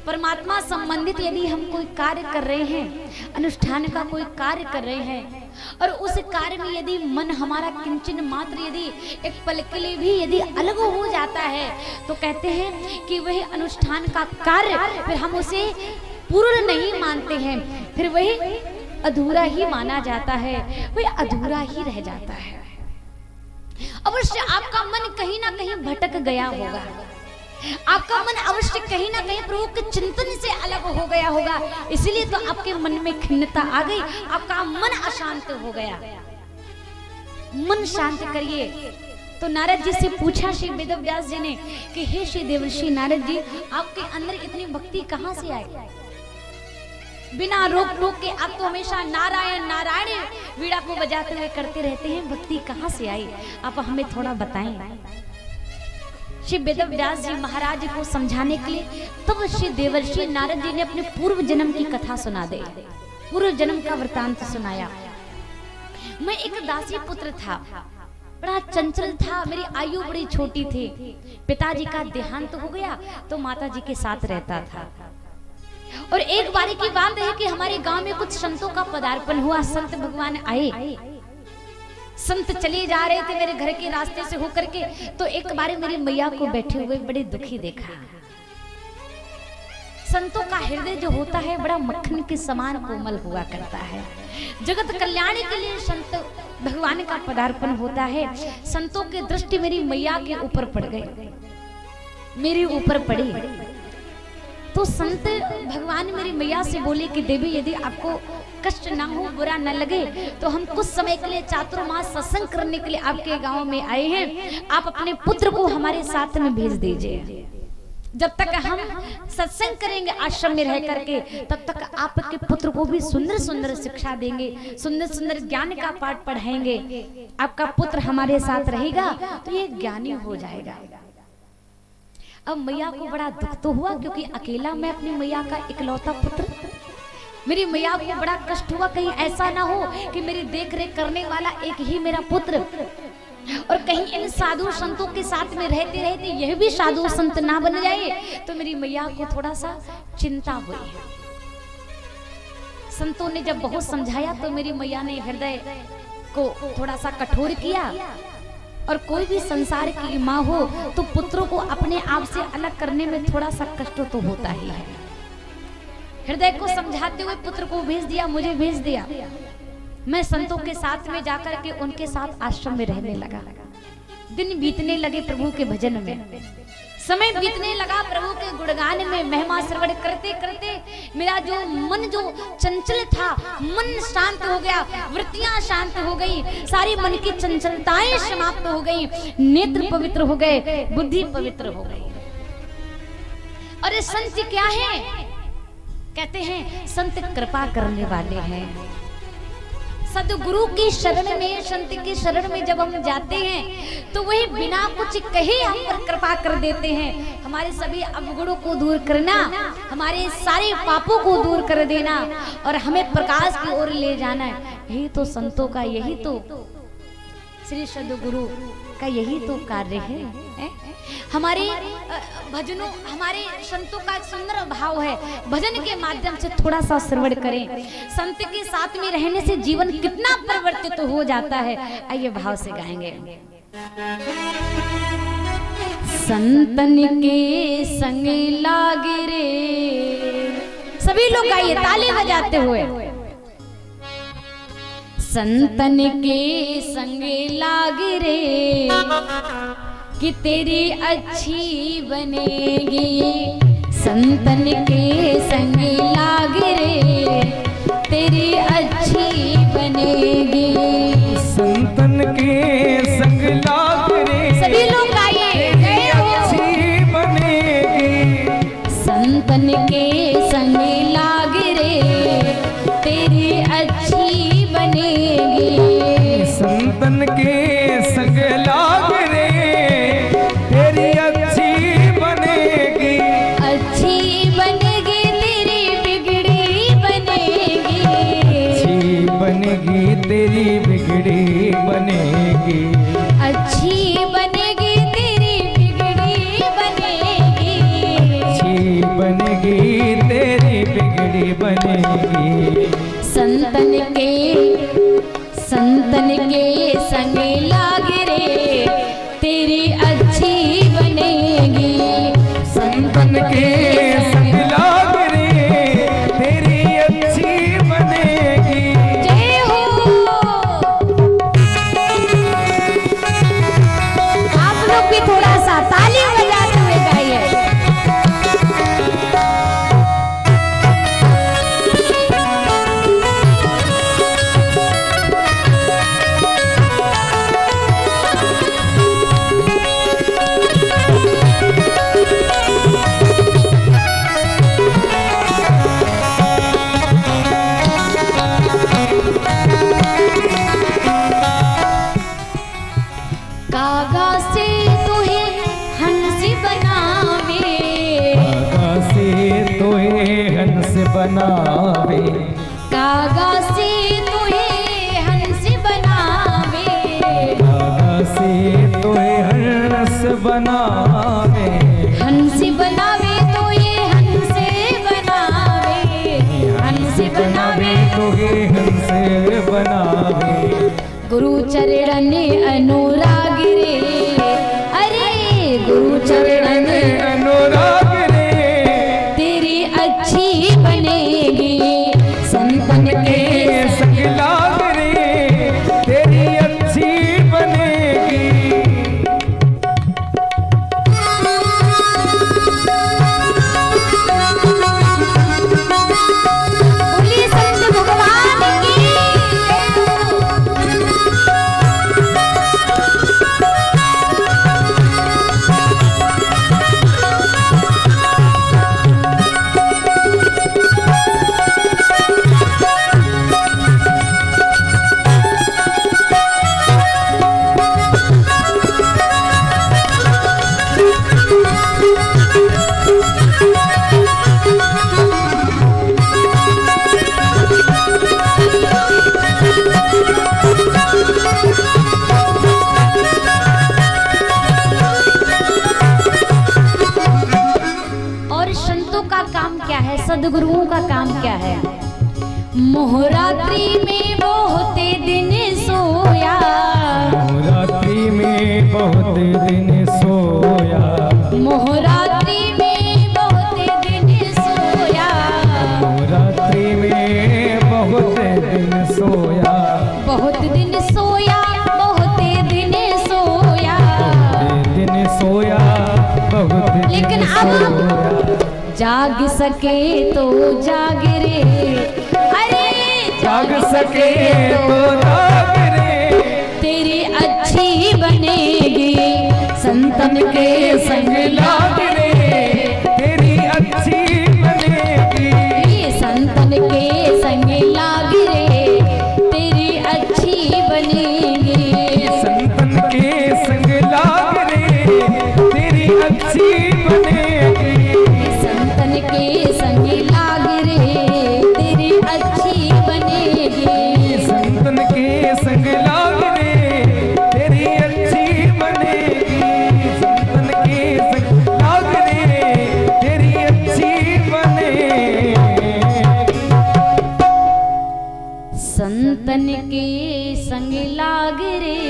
परमात्मा संबंधित यदि हम कोई कार्य कर रहे हैं, अनुष्ठान का कोई कार्य कर रहे हैं, और उस कार्य में यदि मन हमारा किंचन मात्र यदि एक पल के लिए भी यदि अलग हो जाता है, तो कहते हैं कि वही अनुष्ठान का कार्य फिर हम उसे पूर्ण नहीं मानते हैं, फिर वही अधूरा ही माना जाता है, वही अधूरा ही रह जाता है। अवश्य आपका मन कहीं ना कहीं भटक गया होगा, आपका मन अवश्य कहीं ना कहीं प्रभु के चिंतन से अलग हो गया होगा, इसलिए तो आपके मन में खिन्नता आ गई, आपका मन अशांत हो गया। मन शांत करिए। तो नारद जी से पूछा श्री वेदव्यास जी ने कि हे श्री देवर्षि नारद जी, आपके अंदर इतनी भक्ति कहाँ से आई? बिना रोक टोक के आप तो हमेशा नारायण नारायण वीणा को बजाते हुए करते रहते हैं, भक्ति कहाँ से आई? आप हमें थोड़ा बताएं। श्री वेदव्यास जी महाराज को समझाने के लिए तब श्री देवर्षि नारद जी ने अपने पूर्व जन्म की कथा सुना दी, पूर्व जन्म का वृतांत सुनाया। मैं एक दासी पुत्र था, बड़ा चंचल था, मेरी आयु बड़ी छोटी थी, पिताजी का देहांत हो गया तो माता जी के साथ रहता था। और एक बारी की बात है कि हमारे गांव में कुछ संतों का पदार्पण हुआ, संत भगवान आए, संत चले जा रहे थे मेरे घर के रास्ते से होकर के, तो एक बार मेरी मैया को बैठे हुए बड़े दुखी देखा। संतों का हृदय जो होता है बड़ा मक्खन के समान कोमल हुआ करता है, जगत कल्याण के लिए संत भगवान का पदार्पण होता है। संतों की दृष्टि मेरी मैया के ऊपर पड़ गई, मेरे ऊपर पड़ी, तो संत भगवान मेरी मैया से बोले कि देवी यदि आपको कष्ट ना हो, बुरा न लगे, तो हम कुछ समय के लिए चातुर्मास सत्संग करने के लिए आपके गांव में आए हैं, आप अपने पुत्र को हमारे साथ में भेज दीजिए। जब तक हम सत्संग करेंगे आश्रम में रह करके, तब तक आपके पुत्र को भी सुंदर सुंदर शिक्षा देंगे, सुंदर सुंदर ज्ञान का पाठ पढ़ाएंगे। आपका पुत्र हमारे साथ रहेगा तो ये ज्ञानी हो जाएगा। अब मैया को बड़ा दुख तो हुआ, क्योंकि अकेला मैं अपनी मैया का इकलौता पुत्र, मेरी मैया को बड़ा कष्ट हुआ, कहीं ऐसा ना हो कि मेरी देख रेख करने वाला एक ही मेरा पुत्र, और कहीं इन साधु संतों के साथ में रहते रहते यह भी साधु संत ना बन जाए, तो मेरी मैया को थोड़ा सा चिंता हुई है। संतों ने जब बहुत समझाया तो मेरी मैया ने हृदय को थोड़ा सा कठोर किया, और कोई भी संसार की माँ हो तो पुत्रों को अपने आप से अलग करने में थोड़ा सा कष्ट तो होता ही है। हृदय को समझाते हुए पुत्र को भेज दिया, मुझे भेज दिया। मैं संतों के साथ में जाकर के उनके साथ आश्रम में रहने लगा। दिन बीतने लगे प्रभु के भजन में, समय बीतने लगा प्रभु के गुणगान में, महिमा श्रवण करते करते मेरा जो मन जो चंचल था, मन शांत हो गया, वृत्तियां शांत हो गई, सारी मन की चंचलताएं समाप्त हो गई, नेत्र पवित्र हो गए, बुद्धि पवित्र हो गई। और ये संत क्या है? कहते हैं संत कृपा करने वाले हैं। सदगुरु की शरण में, संत की शरण में जब हम जाते हैं तो वही बिना कुछ कहे हम पर कृपा कर देते हैं। हमारे सभी अवगुणों को दूर करना, हमारे सारे पापों को दूर कर देना और हमें प्रकाश की ओर ले जाना, यही तो संतों का, यही तो श्री सदगुरु का यही तो कार्य है। हमारे भजनों, हमारे संतों का एक सुंदर भाव है, भजन के माध्यम से थोड़ा सा श्रवण करें। संत के साथ में रहने से जीवन कितना परिवर्तित हो जाता है। आइए भाव से गाएंगे। संतन के संग लागे रे, सभी लोग गाइए ताली बजाते हुए। संतन के संग लाग रे कि तेरी अच्छी बनेगी, संतन के संग लाग रे तेरी अच्छी बनेगी, संतन के संग लाग रे सभी लोग गाइए, अच्छी बनेगी, संतन के संग लाग रे तेरी अच्छी बनेगी, संतन के संग लाग रे तेरी अच्छी बनेगी, अच्छी बनेगी तेरी बिगड़ी बनेगी, अच्छी बनेगी तेरी बिगड़ी बनेगी, अच्छी बनेगी तेरी बिगड़ी बनेगी, अच्छी बनेगी तेरी बिगड़ी बनेगी, संतन के संग लाग रे तेरी अच्छी बनेगी, संतन के संग लाग रे तेरी अच्छी बनेगी। जय हो। आप लोग भी थोड़ा सा ताली बजाते हुए गाइए। कागा से तुहे हंस बनावे, कागा से तोहे हंस बनावे, कागा से तुहे हंस बनावे, कागा से तोहे हंस बनावे, हंस बनावे तो ये हंस बनावे, हंस बनावे तोहे हंस बनावे, गुरु चरण अनुराग रे, अरे गुरु चरण अनुराग रे तेरी अच्छी बनेगी, संतन के संग लाग रे तेरी अच्छी बनेगी। बोलिए संत भगवान की। सदगुरुओं का काम क्या है? मोहरात्रि में बहुत दिन सोया, मोहरात्रि में बहुत दिन सोया, मोहरात्रि में बहुत दिन सोया, मोहरात्रि में बहुत दिन सोया, बहुत दिन सोया, बहुत दिन सोया, जाग सके तो जाग रे, अरे जाग सके तो जाग रे, तेरी अच्छी बनेगी संतन के संग लाग रे, तेरी अच्छी बनेगी, संतन के संग लाग रे, तेरी अच्छी बनेगी, संतन के संग लाग रे, तेरी अच्छी बनेगी, संतन के संग लाग रे, तेरी अच्छी बनेगी, संतन के संग लाग रे, तेरी अच्छी बनेगी, संतन के संग लाग रे, तेरी अच्छी बनेगी। संतन के संग लाग रे,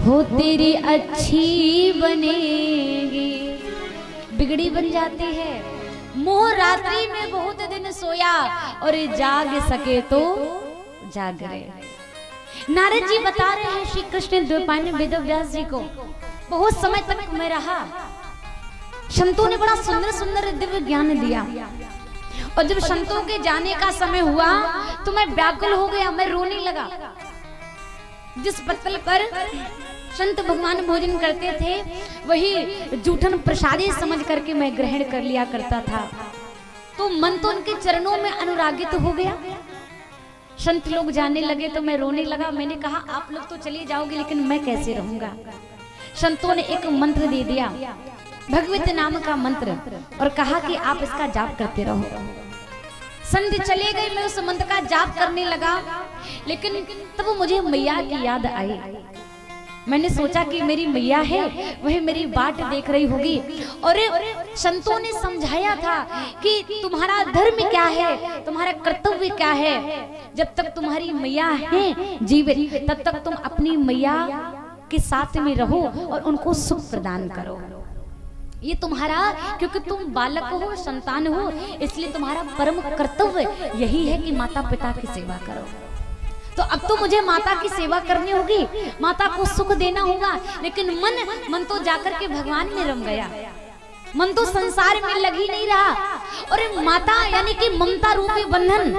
हो तेरी अच्छी बनेगी। बिगड़ी बन जाती है, मोह रात्रि में बहुत दिन सोया और जाग सके तो जाग रे। नारद जी बता रहे हैं श्री कृष्ण द्वैपायन वेद व्यास जी को, बहुत समय तक मैं रहा, संतों ने बड़ा सुंदर सुंदर दिव्य ज्ञान दिया, और जब संतों के जाने का समय हुआ तो मैं व्याकुल हो गया, मैं रोने लगा। जिस पत्तल पर संत भगवान भोजन करते थे वही जूठन प्रसादी समझ करके मैं ग्रहण कर लिया करता था, तो मन तो उनके चरणों में अनुरागित हो गया। संत लोग जाने लगे तो मैं रोने लगा। मैंने कहा आप लोग तो चले जाओगे लेकिन मैं कैसे रहूंगा। संतों ने एक मंत्र दे दिया, भगवत नाम का मंत्र, और कहा कि आप इसका जाप करते रहो। संत चले गए, मैं उस मंत्र का जाप करने लगा, लेकिन तब मुझे मैया की याद आई। मैंने सोचा कि मेरी मैया है, वह मेरी बाट देख रही होगी, और संतों ने समझाया था कि तुम्हारा धर्म क्या है, तुम्हारा कर्तव्य क्या है। जब तक तुम्हारी मैया है जीवित, तब तक तुम अपनी मैया के साथ में रहो और उनको सुख प्रदान करो। ये तुम्हारा, क्योंकि तुम बालक हो, संतान हो, इसलिए तुम्हारा परम कर्तव्य यही है कि माता पिता की सेवा करो। तो अब तो मुझे माता की सेवा करनी होगी, माता को सुख देना होगा, लेकिन मन तो जाकर के भगवान में रम गया, मन तो संसार में लग ही नहीं रहा। और माता यानी कि ममता रूपी बंधन,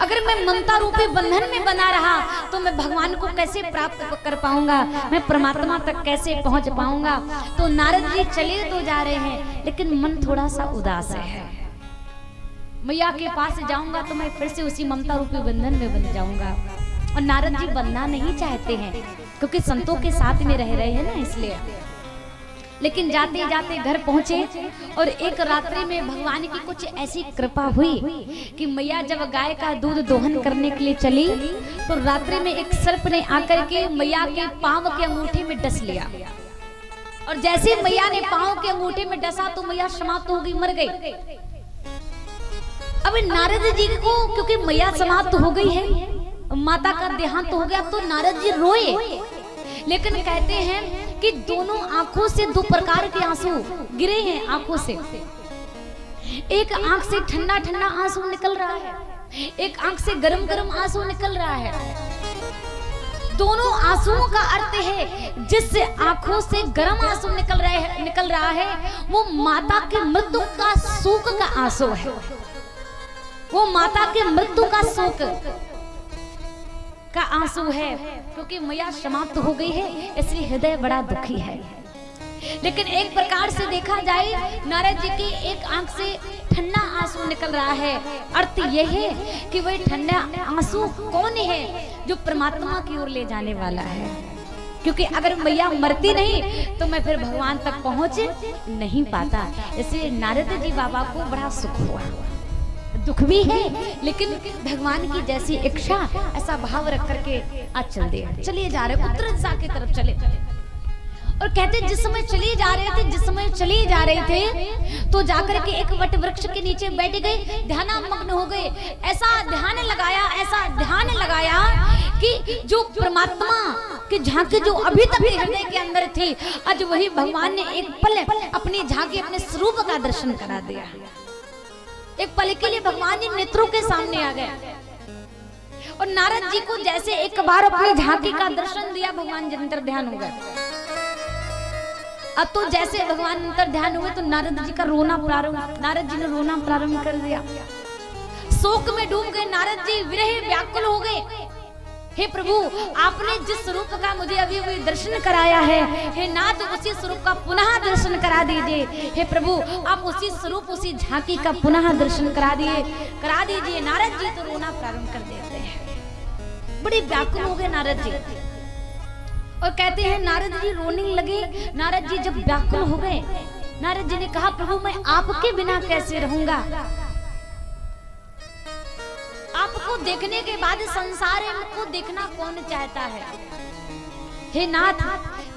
अगर मैं ममता रूपी बंधन में बना रहा तो मैं भगवान को कैसे प्राप्त कर पाऊंगा, मैं परमात्मा तक कैसे पहुंच पाऊंगा। तो नारद जी चले तो जा रहे हैं, लेकिन मन थोड़ा सा उदास है। मैया के पास जाऊंगा तो मैं फिर से उसी ममता रूपी बंधन में बन जाऊंगा, और नारद जी बनना नहीं चाहते हैं क्योंकि संतों के साथ में रह रहे हैं ना, इसलिए। लेकिन जाते जाते घर पहुंचे, और एक रात्रि में भगवान की कुछ ऐसी कृपा हुई कि मैया जब गाय का दूध दोहन करने के लिए चली तो रात्रि में एक सर्प ने आकर के मैया के पांव के अंगूठे में डस लिया, और जैसे मैया ने पांव के अंगूठे में डसा तो मैया समाप्त हो गई, मर गई। अब नारद जी को, क्योंकि मैया समाप्त हो गई है, माता का देहांत हो गया, तो नारद जी रोए, लेकिन कहते हैं कि दोनों आंखों से दो प्रकार के आंसू गिरे हैं आंखों से। एक आंख से ठंडा ठंडा आंसू निकल रहा है, एक आंख से गरम गरम आंसू निकल रहा है। दोनों आंसुओं का अर्थ है, जिस आंखों से गरम आंसू निकल रहा है वो माता के मृत्यु का शोक का आंसू है, वो माता के मृत्यु का शोक का आंसू है, क्योंकि मैया समाप्त हो गई है, इसलिए हृदय बड़ा दुखी है। लेकिन एक प्रकार से देखा जाए, नारद जी की एक आंख से ठंडा आंसू निकल रहा है, अर्थ यह है कि वह ठंडा आंसू कौन है, जो परमात्मा की ओर ले जाने वाला है। क्योंकि अगर मैया मरती नहीं तो मैं फिर भगवान तक पहुंच नहीं पाता। इसलिए नारद जी बाबा को बड़ा सुख हुआ, दुख भी है, लेकिन भगवान की जैसी इच्छा, ऐसा भाव रख करके आज चलिए जा रहे, उत्तर दिशा की तरफ चले। और कहते जिस समय चले जा रहे थे तो जाकर के एक वट वृक्ष के नीचे बैठ गए, ध्यानमग्न हो गए। ऐसा ध्यान लगाया कि जो परमात्मा की झांकी जो अभी तक हृदय के अंदर थी, आज वही भगवान ने एक पल अपनी झांकी, अपने स्वरूप का दर्शन करा दिया। एक पल के लिए भगवान जी नेत्रों के सामने आ गए, और नारद जी को जैसे एक बार अपनी झांकी का दर्शन दिया, भगवान जी अंतर ध्यान हो गए। अब तो जैसे भगवान अंतर ध्यान हुए तो नारद जी ने रोना प्रारंभ कर दिया। शोक में डूब गए नारद जी, विरह व्याकुल हो गए। हे प्रभु, आपने जिस स्वरूप का मुझे अभी अभी दर्शन कराया है, हे नाथ उसी स्वरूप का पुनः दर्शन करा दीजिए। हे प्रभु, आप उसी स्वरूप उसी झांकी का पुनः दर्शन करा दीजिए। नारद जी तो रोना प्रारंभ कर देते हैं, बड़े व्याकुल हो गए नारद जी और कहते हैं नारद जी रोने लगे। नारद जी जब व्याकुल हो गए, नारद जी ने कहा प्रभु मैं आपके बिना कैसे रहूंगा, आपको देखने के बाद संसार को देखना कौन चाहता है। हे नाथ,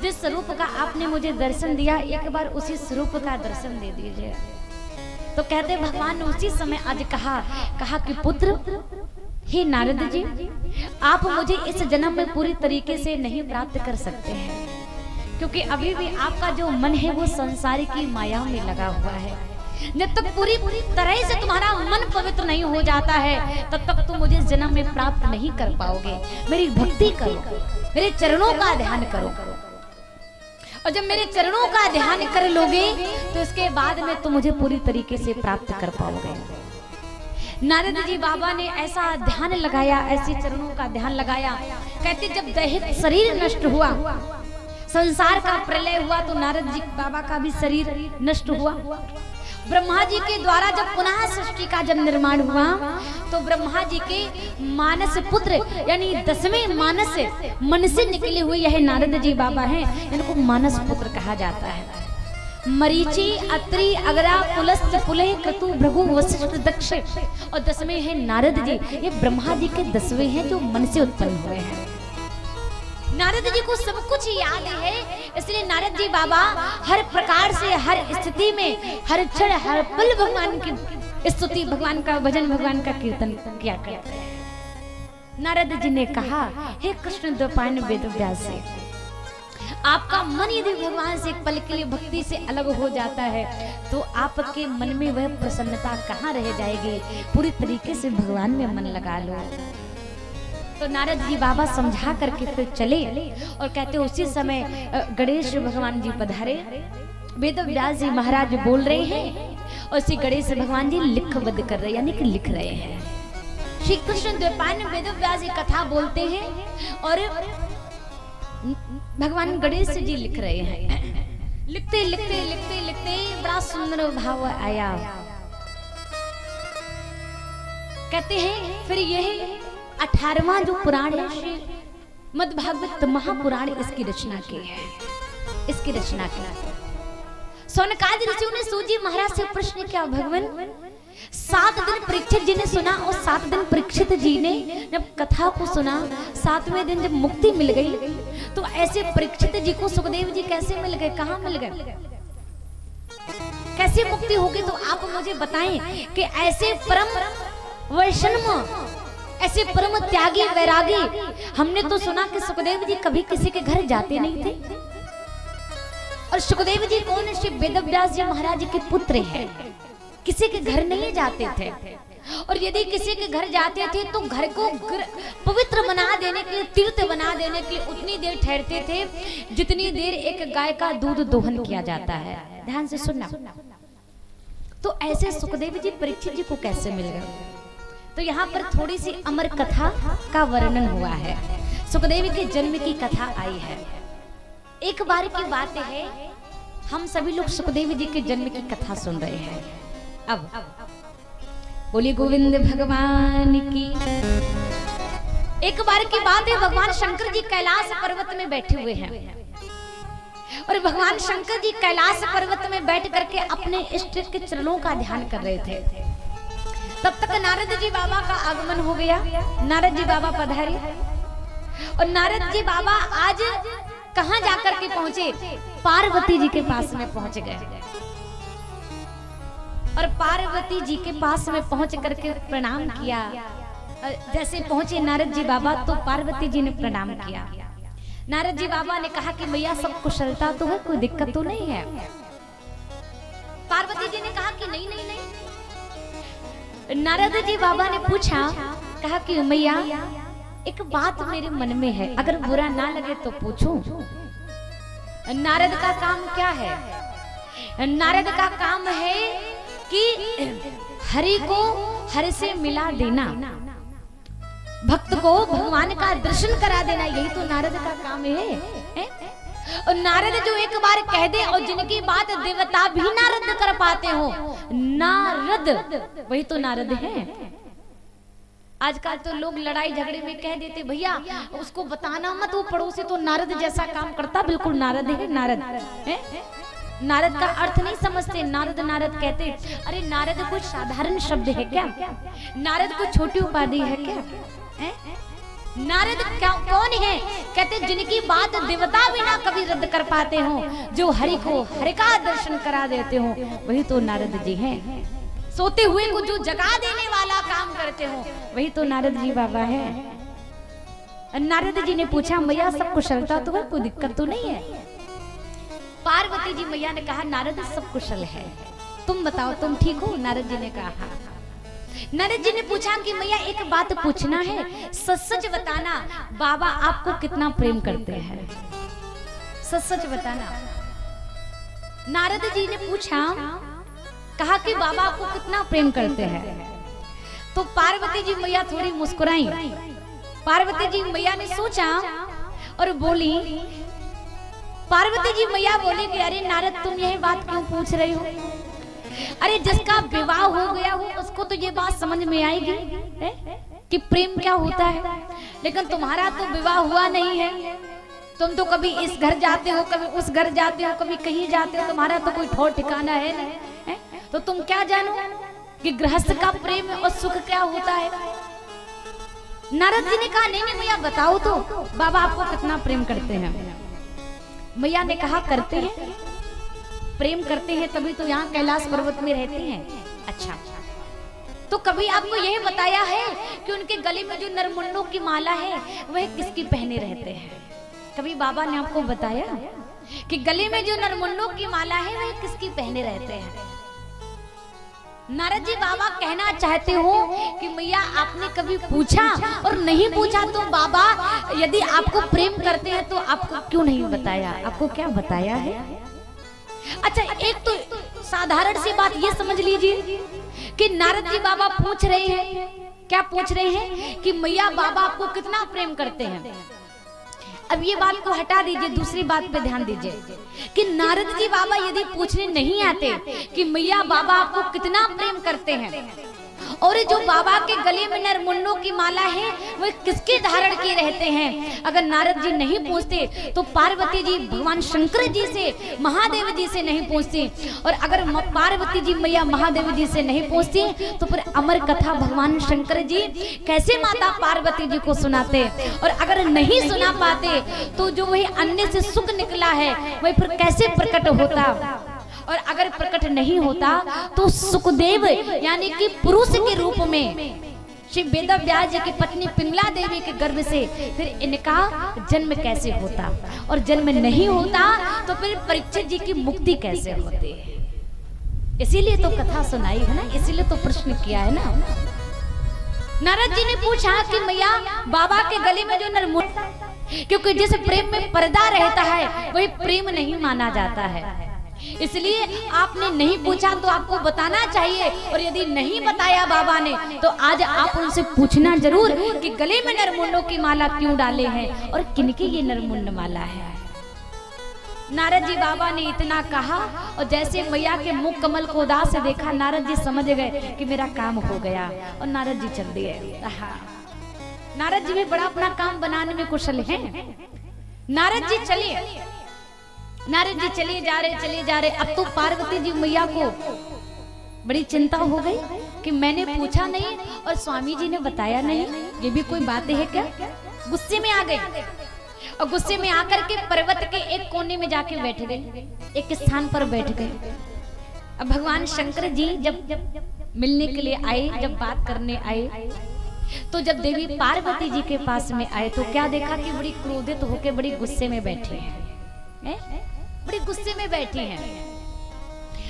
जिस स्वरूप का आपने मुझे दर्शन दिया, एक बार उसी स्वरूप का दर्शन दे दीजिए। तो कहते भगवान ने उसी समय आज कहा कि पुत्र, हे नारद जी, आप मुझे इस जन्म में पूरी तरीके से नहीं प्राप्त कर सकते हैं, क्योंकि अभी भी आपका जो मन है वो संसार की माया में लगा हुआ है। जब तक पूरी तरह से तुम्हारा मन पवित्र नहीं हो जाता है, तब तक तुम मुझे जन्म में प्राप्त नहीं कर पाओगे। मेरी भक्ति करो, मेरे चरणों का ध्यान करो, और जब मेरे चरणों का ध्यान कर लोगे तो इसके बाद में तुम मुझे पूरी तरीके से प्राप्त कर पाओगे। नारद जी बाबा ने ऐसा ध्यान लगाया, ऐसे चरणों का ध्यान लगाया। कहते जब दैहिक शरीर नष्ट हुआ, संसार का प्रलय हुआ, तो नारद जी बाबा का भी शरीर नष्ट हुआ। ब्रह्मा जी के द्वारा जब पुनः सृष्टि का जब निर्माण हुआ, तो ब्रह्मा जी के मानस पुत्र यानी 10वें मानस मन से निकले हुए यह नारद जी बाबा हैं, इनको मानस पुत्र कहा जाता है। मरीचि, अत्रि, अगरा, पुलस्त, पुलह, क्रतु, भृगु, वशिष्ठ, दक्ष और 10वें हैं नारद जी। ये ब्रह्मा जी के 10वें हैं जो मन से उत्पन्न हुए हैं। नारद जी को सब कुछ याद है, इसलिए नारद जी बाबा हर प्रकार से हर स्थिति में हर क्षण हर पल भगवान की स्तुति, भगवान का भजन, भगवान का कीर्तन किया करते हैं। नारद जी ने कहा, हे कृष्ण द्वैपायन वेद व्यास, आपका मन यदि भगवान से एक पल के लिए भक्ति से अलग हो जाता है तो आपके मन में वह प्रसन्नता कहाँ रह जाएगी। पूरी तरीके से भगवान में मन लगा लो। तो नारद जी बाबा समझा करके फिर चले और कहते उसी समय गणेश भगवान जी पधारे। वेद व्यास जी महाराज बोल रहे हैं और श्री गणेश भगवान जी लिखबद्ध कर रहे हैं, यानी कि लिख रहे हैं। श्री कृष्ण द्वैपायन वेद व्यास जी कथा बोलते हैं और भगवान गणेश जी लिख रहे हैं। लिखते लिखते लिखते लिखते बड़ा सुंदर भाव आया। कहते हैं फिर यही 18वां जो पुराण है मद्भागवत महापुराण, इसकी रचना की है। इसकी रचना की सौनकादि ऋषियों ने सूजी महाराज से प्रश्न किया, भगवान 7 दिन परीक्षित जी ने सुना और 7 दिन परीक्षित जी ने जब कथा को सुना, 7वें दिन जब मुक्ति मिल गई, तो ऐसे परीक्षित जी को सुखदेव जी कैसे मिल गए, कहाँ मिल गए, कैसे मुक्ति होगी? तो आप मुझे बताएं कि ऐसे परम वैष्णव, ऐसे परम त्यागी वैरागी, हमने तो सुना कि सुखदेव जी कभी किसी के घर जाते नहीं थे। और सुखदेव जी कौन है? श्री वेदव्यास जी महाराज के पुत्र हैं, किसी के घर नहीं जाते थे। और यदि किसी के घर जाते थे तो घर को पवित्र बना देने के लिए, तीर्थ बना देने के लिए उतनी देर ठहरते थे जितनी देर एक गाय का दूध दोहन किया जाता है। ध्यान से सुनना। तो ऐसे सुखदेव जी परीक्षित जी को कैसे मिल गए? तो यहाँ पर थोड़ी सी अमर कथा का वर्णन हुआ है। सुखदेव के जन्म की कथा आई है। एक बार की बात है, हम सभी लोग सुखदेव जी के जन्म की कथा सुन रहे हैं। अब बोली गोविंद भगवान की। एक बार की बात है, भगवान शंकर जी कैलाश पर्वत में बैठे हुए हैं और भगवान शंकर जी कैलाश पर्वत में बैठ करके अपने इष्ट के चरणों का ध्यान कर रहे थे। तब तक नारद जी बाबा का आगमन हो गया। नारद जी बाबा पधारे और नारद जी बाबा आज कहां जाकर के पहुंचे? पार्वती जी के पास में पहुंच गए और पार्वती जी के पास में पहुंच करके प्रणाम किया। जैसे पहुंचे नारद जी बाबा तो पार्वती जी ने प्रणाम किया। नारद जी बाबा ने कहा कि भैया सब कुशलता तो है, कोई दिक्कत तो नहीं है? पार्वती जी ने कहा कि नहीं नहीं नहीं। नारद जी बाबा ने पूछा, कहा कि मैया एक बात मेरे मन में है, अगर बुरा ना लगे तो पूछूं? नारद का काम क्या है? नारद का काम है कि हरि को हरि से मिला देना, भक्त को भगवान का दर्शन करा देना, यही तो नारद का काम है? और नारद जो एक बार कह दे और जिनकी बात देवता भी नारद कर पाते हो, नारद वही तो नारद है। आजकल तो लोग लड़ाई झगड़े में कह देते भैया उसको बताना मत, वो पड़ोसी तो नारद जैसा काम करता, बिल्कुल नारद है। नारद है? नारद का अर्थ नहीं समझते, नारद नारद कहते, अरे नारद कोई साधारण शब्द है क्या? नारद कोई छोटी उपाधि है क्या? है? नारद कौन है? कहते जिनकी बात देवता भी ना कभी रद्द कर पाते हो, जो हरि को हरि का दर्शन करा देते हो, वही तो नारद जी हैं। सोते हुए को जो जगा देने वाला काम करते हो, वही तो नारद जी बाबा है। नारद जी ने पूछा मैया सब कुशलता तो है, कोई दिक्कत तो नहीं है? पार्वती जी मैया ने कहा नारद सब कुशल है, तुम बताओ तुम ठीक हो? नारद जी ने कहा। नारद जी ने पूछा कि मैया एक बात पूछना है, सच सच बताना, बाबा आपको कितना प्रेम करते हैं? सच सच बताना। नारद जी ने पूछा, कहा कि बाबा आपको कितना प्रेम करते हैं? तो पार्वती जी मैया थोड़ी मुस्कुराई। पार्वती जी मैया ने सोचा और बोली, पार्वती जी मैया बोली कि अरे नारद तुम यही बात क्यों पूछ रही हो? अरे जिसका विवाह हो गया हो उसको तो ये बात समझ में आएगी कि प्रेम क्या होता है, लेकिन तुम्हारा तो विवाह हुआ नहीं है। तुम तो कभी इस घर जाते हो, कभी उस घर जाते हो, कभी कहीं जाते हो, तुम्हारा तो कोई ठौर ठिकाना है नहीं, तो तुम क्या जानो कि गृहस्थ का प्रेम और सुख क्या होता है? नारद जी ने कहा नहीं नहीं मैया बताओ तो, बाबा आपको कितना प्रेम करते हैं? मैया ने कहा करते हैं, प्रेम करते हैं तभी तो यहाँ कैलाश पर्वत में रहते हैं। अच्छा, तो कभी आपको यह बताया है कि उनके गले में जो नरमुंडों की माला है वह किसकी पहने रहते हैं? कभी बाबा ने आपको बताया कि गले में जो नरमुंडों की माला है वह किसकी पहने रहते हैं? नारद जी बाबा कहना चाहते हो कि मैया आपने कभी पूछा, और नहीं पूछा तो बाबा यदि आपको प्रेम करते हैं तो आपको क्यों नहीं बताया? आपको क्या बताया है? अच्छा, एक तो साधारण सी बात ये समझ लीजिए कि नारद जी बाबा पूछ रहे हैं, क्या पूछ रहे हैं कि मैया बाबा आपको कितना प्रेम करते हैं। अब ये बात को हटा दीजिए, दूसरी बात पे ध्यान दीजिए कि नारद जी बाबा यदि पूछने नहीं आते कि मैया बाबा आपको कितना प्रेम करते हैं, और जो बाबा के गले में नरमुंडों की माला है वह किसके धारण किए रहते हैं, अगर नारद जी नहीं पूछते तो पार्वती जी भगवान शंकर जी से, महादेव जी से नहीं पूछती, और अगर पार्वती जी मैया महादेव जी से नहीं पूछती तो फिर अमर कथा भगवान शंकर जी कैसे माता पार्वती जी को सुनाते, और अगर नहीं सुना पाते तो जो वही अन्य से सुख निकला है वही फिर कैसे प्रकट होता, और अगर प्रकट नहीं होता तो सुखदेव यानी कि पुरुष के रूप में श्री वेदव्यास जी की पत्नी पिंगला देवी के गर्भ से फिर इनका जन्म कैसे होता, और जन्म नहीं होता तो फिर परीक्षित जी की मुक्ति कैसे होती है? इसीलिए तो कथा सुनाई है ना, इसीलिए तो प्रश्न किया है ना। नारद जी ने पूछा कि मैया बाबा के गले में जो नरमुंड, क्योंकि जिस प्रेम में पर्दा रहता है वही प्रेम नहीं माना जाता है, इसलिए आपने नहीं पूछा तो आपको बताना चाहिए, और यदि नहीं बताया बाबा ने तो आज आप उनसे पूछना जरूर कि गले में नरमुंडों की माला क्यों डाले हैं और किनकी ये नरमुंड माला है। नारद जी बाबा ने इतना कहा और जैसे मैया के मुख कमल को उदास से देखा, नारद जी समझ गए कि मेरा काम हो गया और नारद जी चल दिए। नारद जी भी बड़ा अपना काम बनाने में कुशल हैं। नारद जी चले जा रहे। अब तो पार्वती जी मैया को बड़ी चिंता हो गई कि मैंने पूछा नहीं और स्वामी जी ने बताया नहीं, ये भी कोई बात है क्या? गुस्से में आ गई और गुस्से में आकर के पर्वत के एक कोने में जाके बैठ गए, एक स्थान पर बैठ गए। अब भगवान शंकर जी जब मिलने के लिए आए, जब बात करने आए, तो जब देवी पार्वती जी के पास में आए तो क्या देखा कि बड़ी क्रोधित होकर बड़ी गुस्से में बैठे हैं, बड़ी गुस्से में बैठी हैं।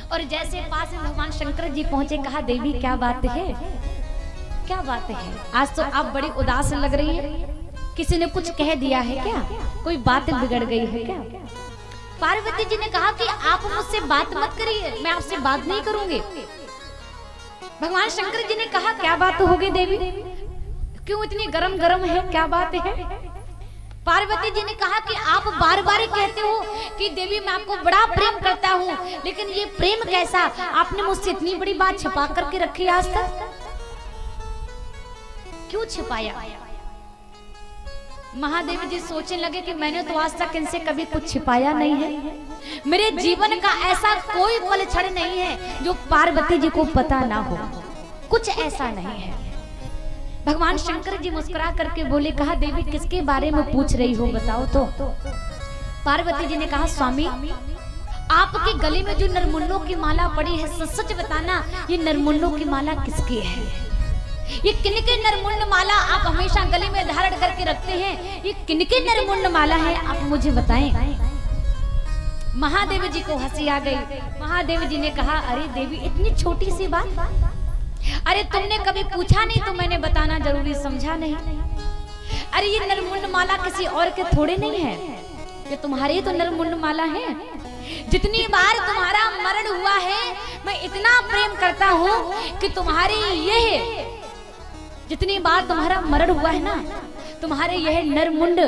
और जैसे पास में भगवान शंकर जी पहुंचे, कहा देवी क्या बात है, क्या बात है, आज तो आप बड़ी उदास लग रही हैं, किसी ने कुछ कह दिया है क्या, कोई बात बिगड़ गई है क्या? पार्वती जी ने कहा कि आप मुझसे बात मत करिए, मैं आपसे बात नहीं करूंगी। भगवान शंकर जी ने कहा क्या बात होगी देवी, क्यों इतनी गरम गरम है, क्या बात है? पार्वती जी ने कहा कि आप बार बार कहते हो कि देवी मैं आपको बड़ा प्रेम करता हूँ, लेकिन ये प्रेम कैसा, आपने मुझसे इतनी बड़ी बात छिपा करके रखी आज तक, क्यों छिपाया? महादेव जी सोचने लगे कि मैंने तो आज तक इनसे कभी कुछ छिपाया नहीं है, मेरे जीवन का ऐसा कोई पल क्षण नहीं है जो पार्वती जी को पता ना हो, कुछ ऐसा नहीं है। भगवान शंकर जी मुस्कुरा करके बोले, कहा देवी किसके बारे में पूछ रही हो बताओ तो। पार्वती जी ने कहा स्वामी आपके गले में जो नरमुन्नों की माला पड़ी है, सच बताना ये नरमुन्नों की माला किसकी है? ये किनके नरमुंड माला आप हमेशा गले में धारण करके रखते हैं, ये किनके नरमुंड माला है आप मुझे बताएं। महादेव जी को हंसी आ गई। महादेव जी ने कहा अरे देवी इतनी छोटी सी बात, अरे तुमने कभी पूछा नहीं तो मैंने बताना जरूरी समझा नहीं। अरे ये नरमुंड माला किसी और के थोड़े नहीं है, ये तुम्हारी तो नरमुंड माला है। जितनी बार तुम्हारा मरण हुआ है मैं इतना प्रेम करता हूँ कि तुम्हारी यह, जितनी बार तुम्हारा मरण हुआ है ना, तुम्हारे यह नरमुंड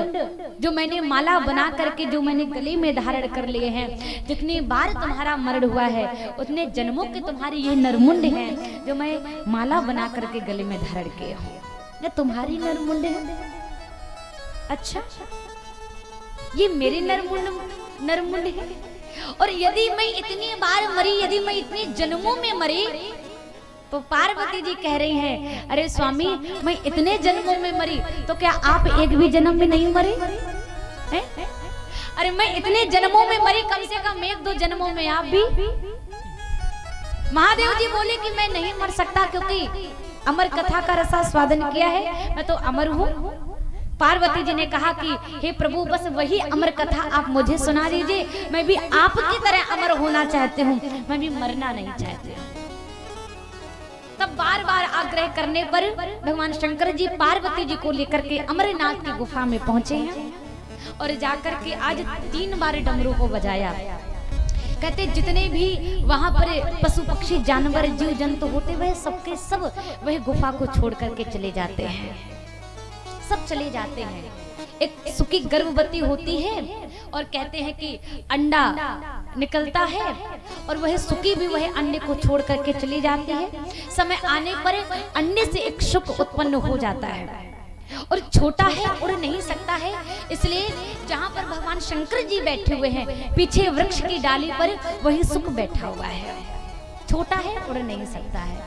जो मैंने माला बना करके जो मैंने गले में धारण कर लिए हैं, जितनी बार तुम्हारा मरण हुआ है उतने जन्मों के तुम्हारे ये नरमुंड हैं जो मैं माला बना करके गले में धारण किया हूँ, ये तुम्हारी नरमुंड है। अच्छा ये मेरे नरमुंड है। और यदि मैं इतनी बार मरी, यदि मैं इतनी जन्मों में मरी, तो पार्वती जी कह रही हैं अरे स्वामी मैं इतने जन्मों में मरी तो क्या आप एक भी जन्म में नहीं मरे हैं? अरे मैं इतने जन्मों में मरी, कम से कम एक दो जन्मों में आप भी। महादेव जी बोले कि मैं नहीं मर सकता क्योंकि अमर कथा का रसा स्वादन किया है, मैं तो अमर हूँ। पार्वती जी ने कहा कि हे प्रभु बस वही अमर कथा आप मुझे सुना दीजिए, मैं भी आपकी तरह अमर होना चाहती हूँ, मैं भी मरना नहीं चाहती हूँ। तब बार बार आग्रह करने पर भगवान शंकर जी पार्वती जी को लेकर के अमरनाथ की गुफा में पहुंचे हैं और जाकर के आज 3 बार डमरू को बजाया। कहते जितने भी वहां पर पशु पक्षी जानवर जीव जंतु होते वह सबके सब वह गुफा को छोड़ करके चले जाते हैं, सब चले जाते हैं। एक सुखी गर्भवती होती है और कहते हैं कि अंडा निकलता है और वह सुखी भी वह अंडे को छोड़ करके चली जाती है। समय आने पर अंडे से एक शुक उत्पन्न हो जाता है और छोटा है, उड़ नहीं सकता है, इसलिए जहाँ पर भगवान शंकर जी बैठे हुए हैं पीछे वृक्ष की डाली पर वही सुक बैठा हुआ है, छोटा है, उड़ नहीं सकता है।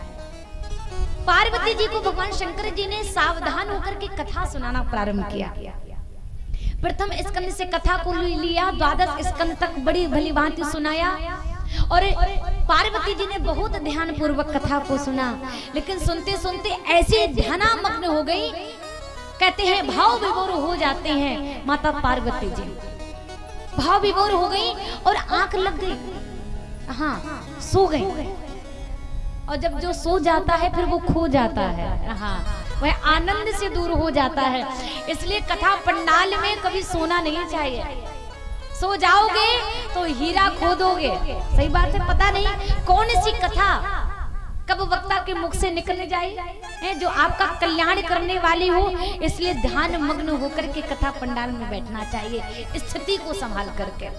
पार्वती जी को भगवान शंकर जी ने सावधान होकर के कथा सुनाना प्रारंभ किया। प्रथम स्कंद से कथा को लिया, द्वादश स्कंद तक बड़ी भली भांति सुनाया और पार्वती जी ने बहुत ध्यान पूर्वक कथा को सुना, लेकिन सुनते सुनते ऐसे ध्यानामग्न हो गई, कहते हैं भाव विभोर हो जाते हैं माता पार्वती जी, भाव विभोर हो गई और आंख लग गई, हाँ सो गई। और जब जो सो जाता है फिर वो खो जाता है, हाँ वह आनंद से दूर हो जाता है। इसलिए कथा पंडाल में कभी सोना नहीं चाहिए, सो जाओगे तो हीरा खो दोगे। सही बात है, पता नहीं कौन सी कथा कब वक्ता के मुख से निकल जाए जो आपका कल्याण करने वाली हो, इसलिए ध्यान मग्न होकर के कथा पंडाल में बैठना चाहिए, स्थिति को संभाल करके।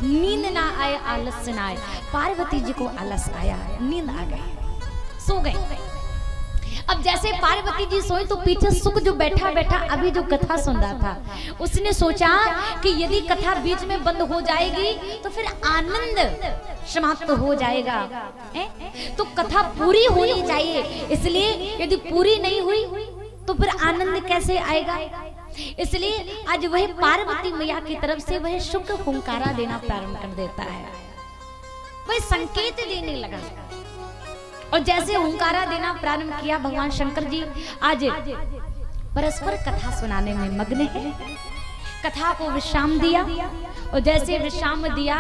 नींद ना आए, आलस्य ना आए। पार्वती जी को आलस आया, नींद आ गई, सो गए। अब जैसे पार्वती जी सोई तो पीछे सुख जो बैठा बैठा अभी जो कथा सुन रहा था, उसने सोचा कि यदि कथा बीच में बंद हो जाएगी तो फिर आनंद समाप्त हो जाएगा, तो कथा पूरी होनी चाहिए। इसलिए यदि पूरी नहीं हुई तो फिर आनंद कैसे आएगा। इसलिए आज वह पार्वती मैया की तरफ से वह शुक्र हुंकारा देना प्रारंभ कर देता है, वह संकेत देने लगा। और जैसे हुंकारा देना प्रारंभ किया, भगवान शंकर जी आज परस्पर कथा सुनाने में मग्न है। कथा को विश्राम दिया और जैसे विश्राम दिया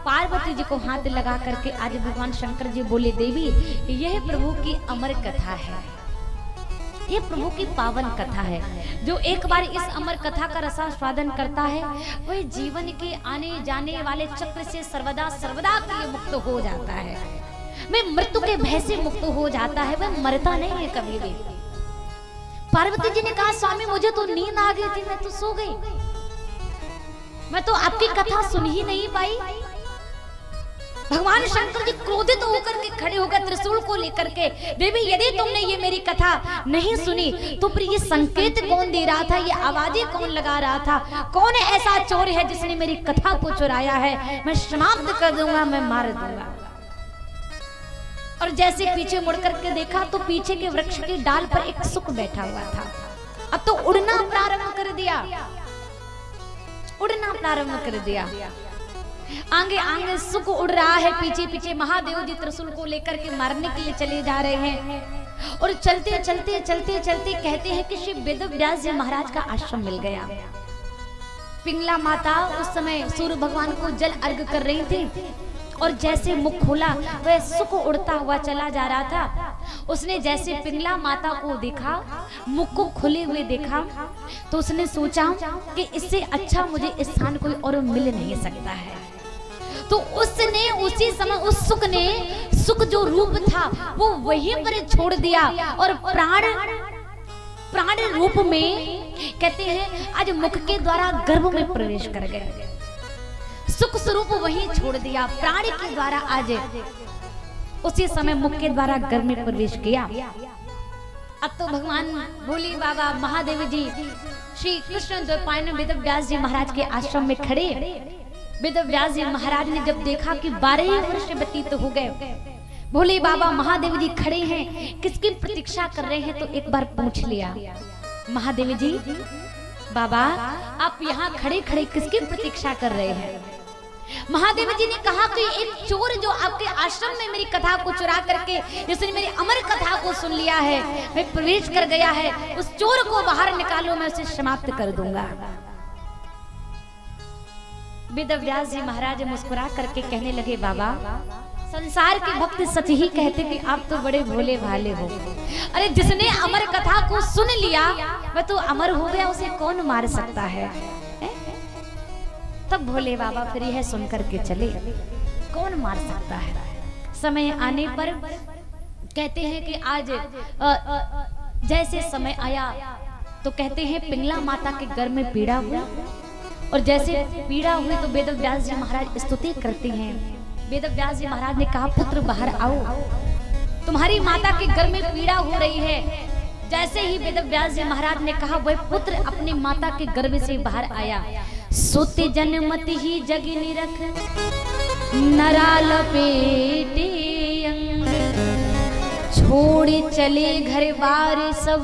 पार्वती जी को हाथ लगा करके आज भगवान शंकर जी बोले, देवी यह प्रभु की अमर कथा है, ये प्रभु की पावन कथा है। जो एक बार इस अमर कथा का रसास्वादन करता है वह जीवन के आने जाने वाले चक्र से सर्वदा सर्वदा के लिए मुक्त हो जाता है। वह मृत्यु के भय से मुक्त हो जाता है, वह मरता नहीं है कभी भी। पार्वती जी ने कहा स्वामी मुझे तो नींद आ गई थी, मैं तो सो गई, मैं तो आपकी कथा सुन ही नहीं पाई। भगवान शंकर जी क्रोधित होकर के खड़े हो गए त्रिशूल को लेकर के, देवी यदि तुमने ये मेरी कथा नहीं सुनी तो फिर ये संकेत कौन दे रहा था, ये आवाजें कौन लगा रहा था, कौन ऐसा चोर है जिसने मेरी कथा को चुराया है, मैं समाप्त कर दूंगा, मैं मार दूंगा। और जैसे पीछे मुड़ करके देखा तो पीछे के वृक्ष की डाल पर एक सुक बैठा हुआ था। अब तो उड़ना प्रारंभ कर दिया, उड़ना प्रारंभ कर दिया। आगे आगे सुख उड़ रहा है, पीछे पीछे महादेव जी त्रिशूल को लेकर के मारने के लिए चले जा रहे हैं। और चलते चलते चलते चलते कहते हैं कि श्री वेद व्यास जी महाराज का आश्रम मिल गया। पिंगला माता उस समय सूर्य भगवान को जल अर्घ कर रही थी और जैसे मुख खोला वह सुख उड़ता हुआ चला जा रहा था। उसने जैसे पिंगला माता को देखा, मुख को खुले हुए देखा, तो उसने सोचा कि इससे अच्छा मुझे स्थान कोई और मिल नहीं सकता है। तो उसने उसी समय उस सुख ने, सुख जो रूप था वो वहीं पर छोड़ दिया और प्राण रूप में कहते हैं आज मुख के द्वारा गर्भ में प्रवेश कर गए। सुख स्वरूप वहीं छोड़ दिया, प्राण के द्वारा आज उसी समय मुख के द्वारा गर्भ में प्रवेश किया। अब तो भगवान भोले बाबा महादेव जी श्री कृष्ण द्वैपायन वेद व्यास जी महाराज के आश्रम में खड़े। वेद व्यास जी महाराज ने जब देखा कि 12 वर्ष व्यतीत हो गए, भोले बाबा महादेव जी खड़े हैं, किसकी प्रतीक्षा कर रहे हैं, तो एक बार पूछ लिया, महादेव जी बाबा आप यहाँ खड़े खड़े किसकी प्रतीक्षा कर रहे हैं? महादेव जी ने कहा कि एक चोर जो आपके आश्रम में मेरी कथा को चुरा करके, जिसने मेरी अमर कथा को सुन लिया है, वह प्रवेश कर गया है, उस चोर को बाहर निकालो, मैं उसे समाप्त कर दूंगा। वेद व्यास जी महाराज मुस्कुरा करके कहने लगे, बाबा संसार के भक्त सच ही कहते कि आप तो बड़े भोले भाले हो। अरे जिसने अमर कथा को सुन लिया वह तो अमर हो गया, उसे कौन मार सकता है? तब भोले बाबा फिर यह सुन करके चले, कौन मार सकता है? समय आने पर कहते हैं कि आज जैसे समय आया तो कहते हैं पिंगला माता के गर्भ में पीड़ा हुआ, और जैसे पीड़ा हुई तो वेद व्यास जी महाराज स्तुति करते हैं। वेद व्यास जी महाराज ने कहा पुत्र बाहर आओ, तुम्हारी माता के गर्भ में पीड़ा हो रही है। जैसे ही वेद व्यास जी महाराज ने कहा वह पुत्र अपनी माता के गर्भ से बाहर आया। सोते जन्मत ही जग निरख नराल पेटे अंग, छोड़ चले घर बार सब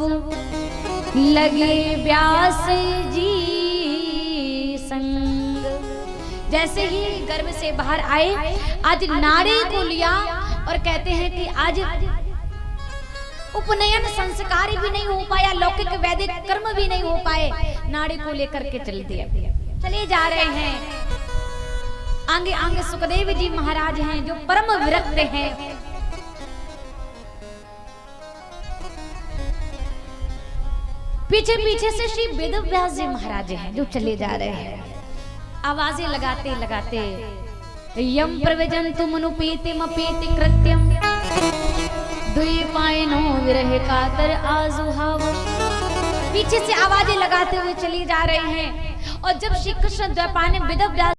लगे व्यास जी संग। जैसे ही गर्भ से बाहर आए, आज नाड़ी को लिया और कहते हैं कि आज उपनयन संस्कार भी नहीं हो पाया, लौकिक वैदिक कर्म भी नहीं हो पाए, नाड़ी को लेकर के चले जा रहे हैं। आगे आगे सुखदेव जी महाराज हैं जो परम विरक्त हैं। पीछे पीछे से श्री वेद व्यास जी महाराज हैं जो चले जा रहे हैं, आवाजें लगाते लगाते यम प्रवजन्तु मनुपेति मपेति कृत्यम द्वैपायनो विरह कातर आजुहाव। पीछे से आवाजें लगाते हुए चली जा रहे हैं। और जब श्री कृष्ण द्वैपायन वेद व्यास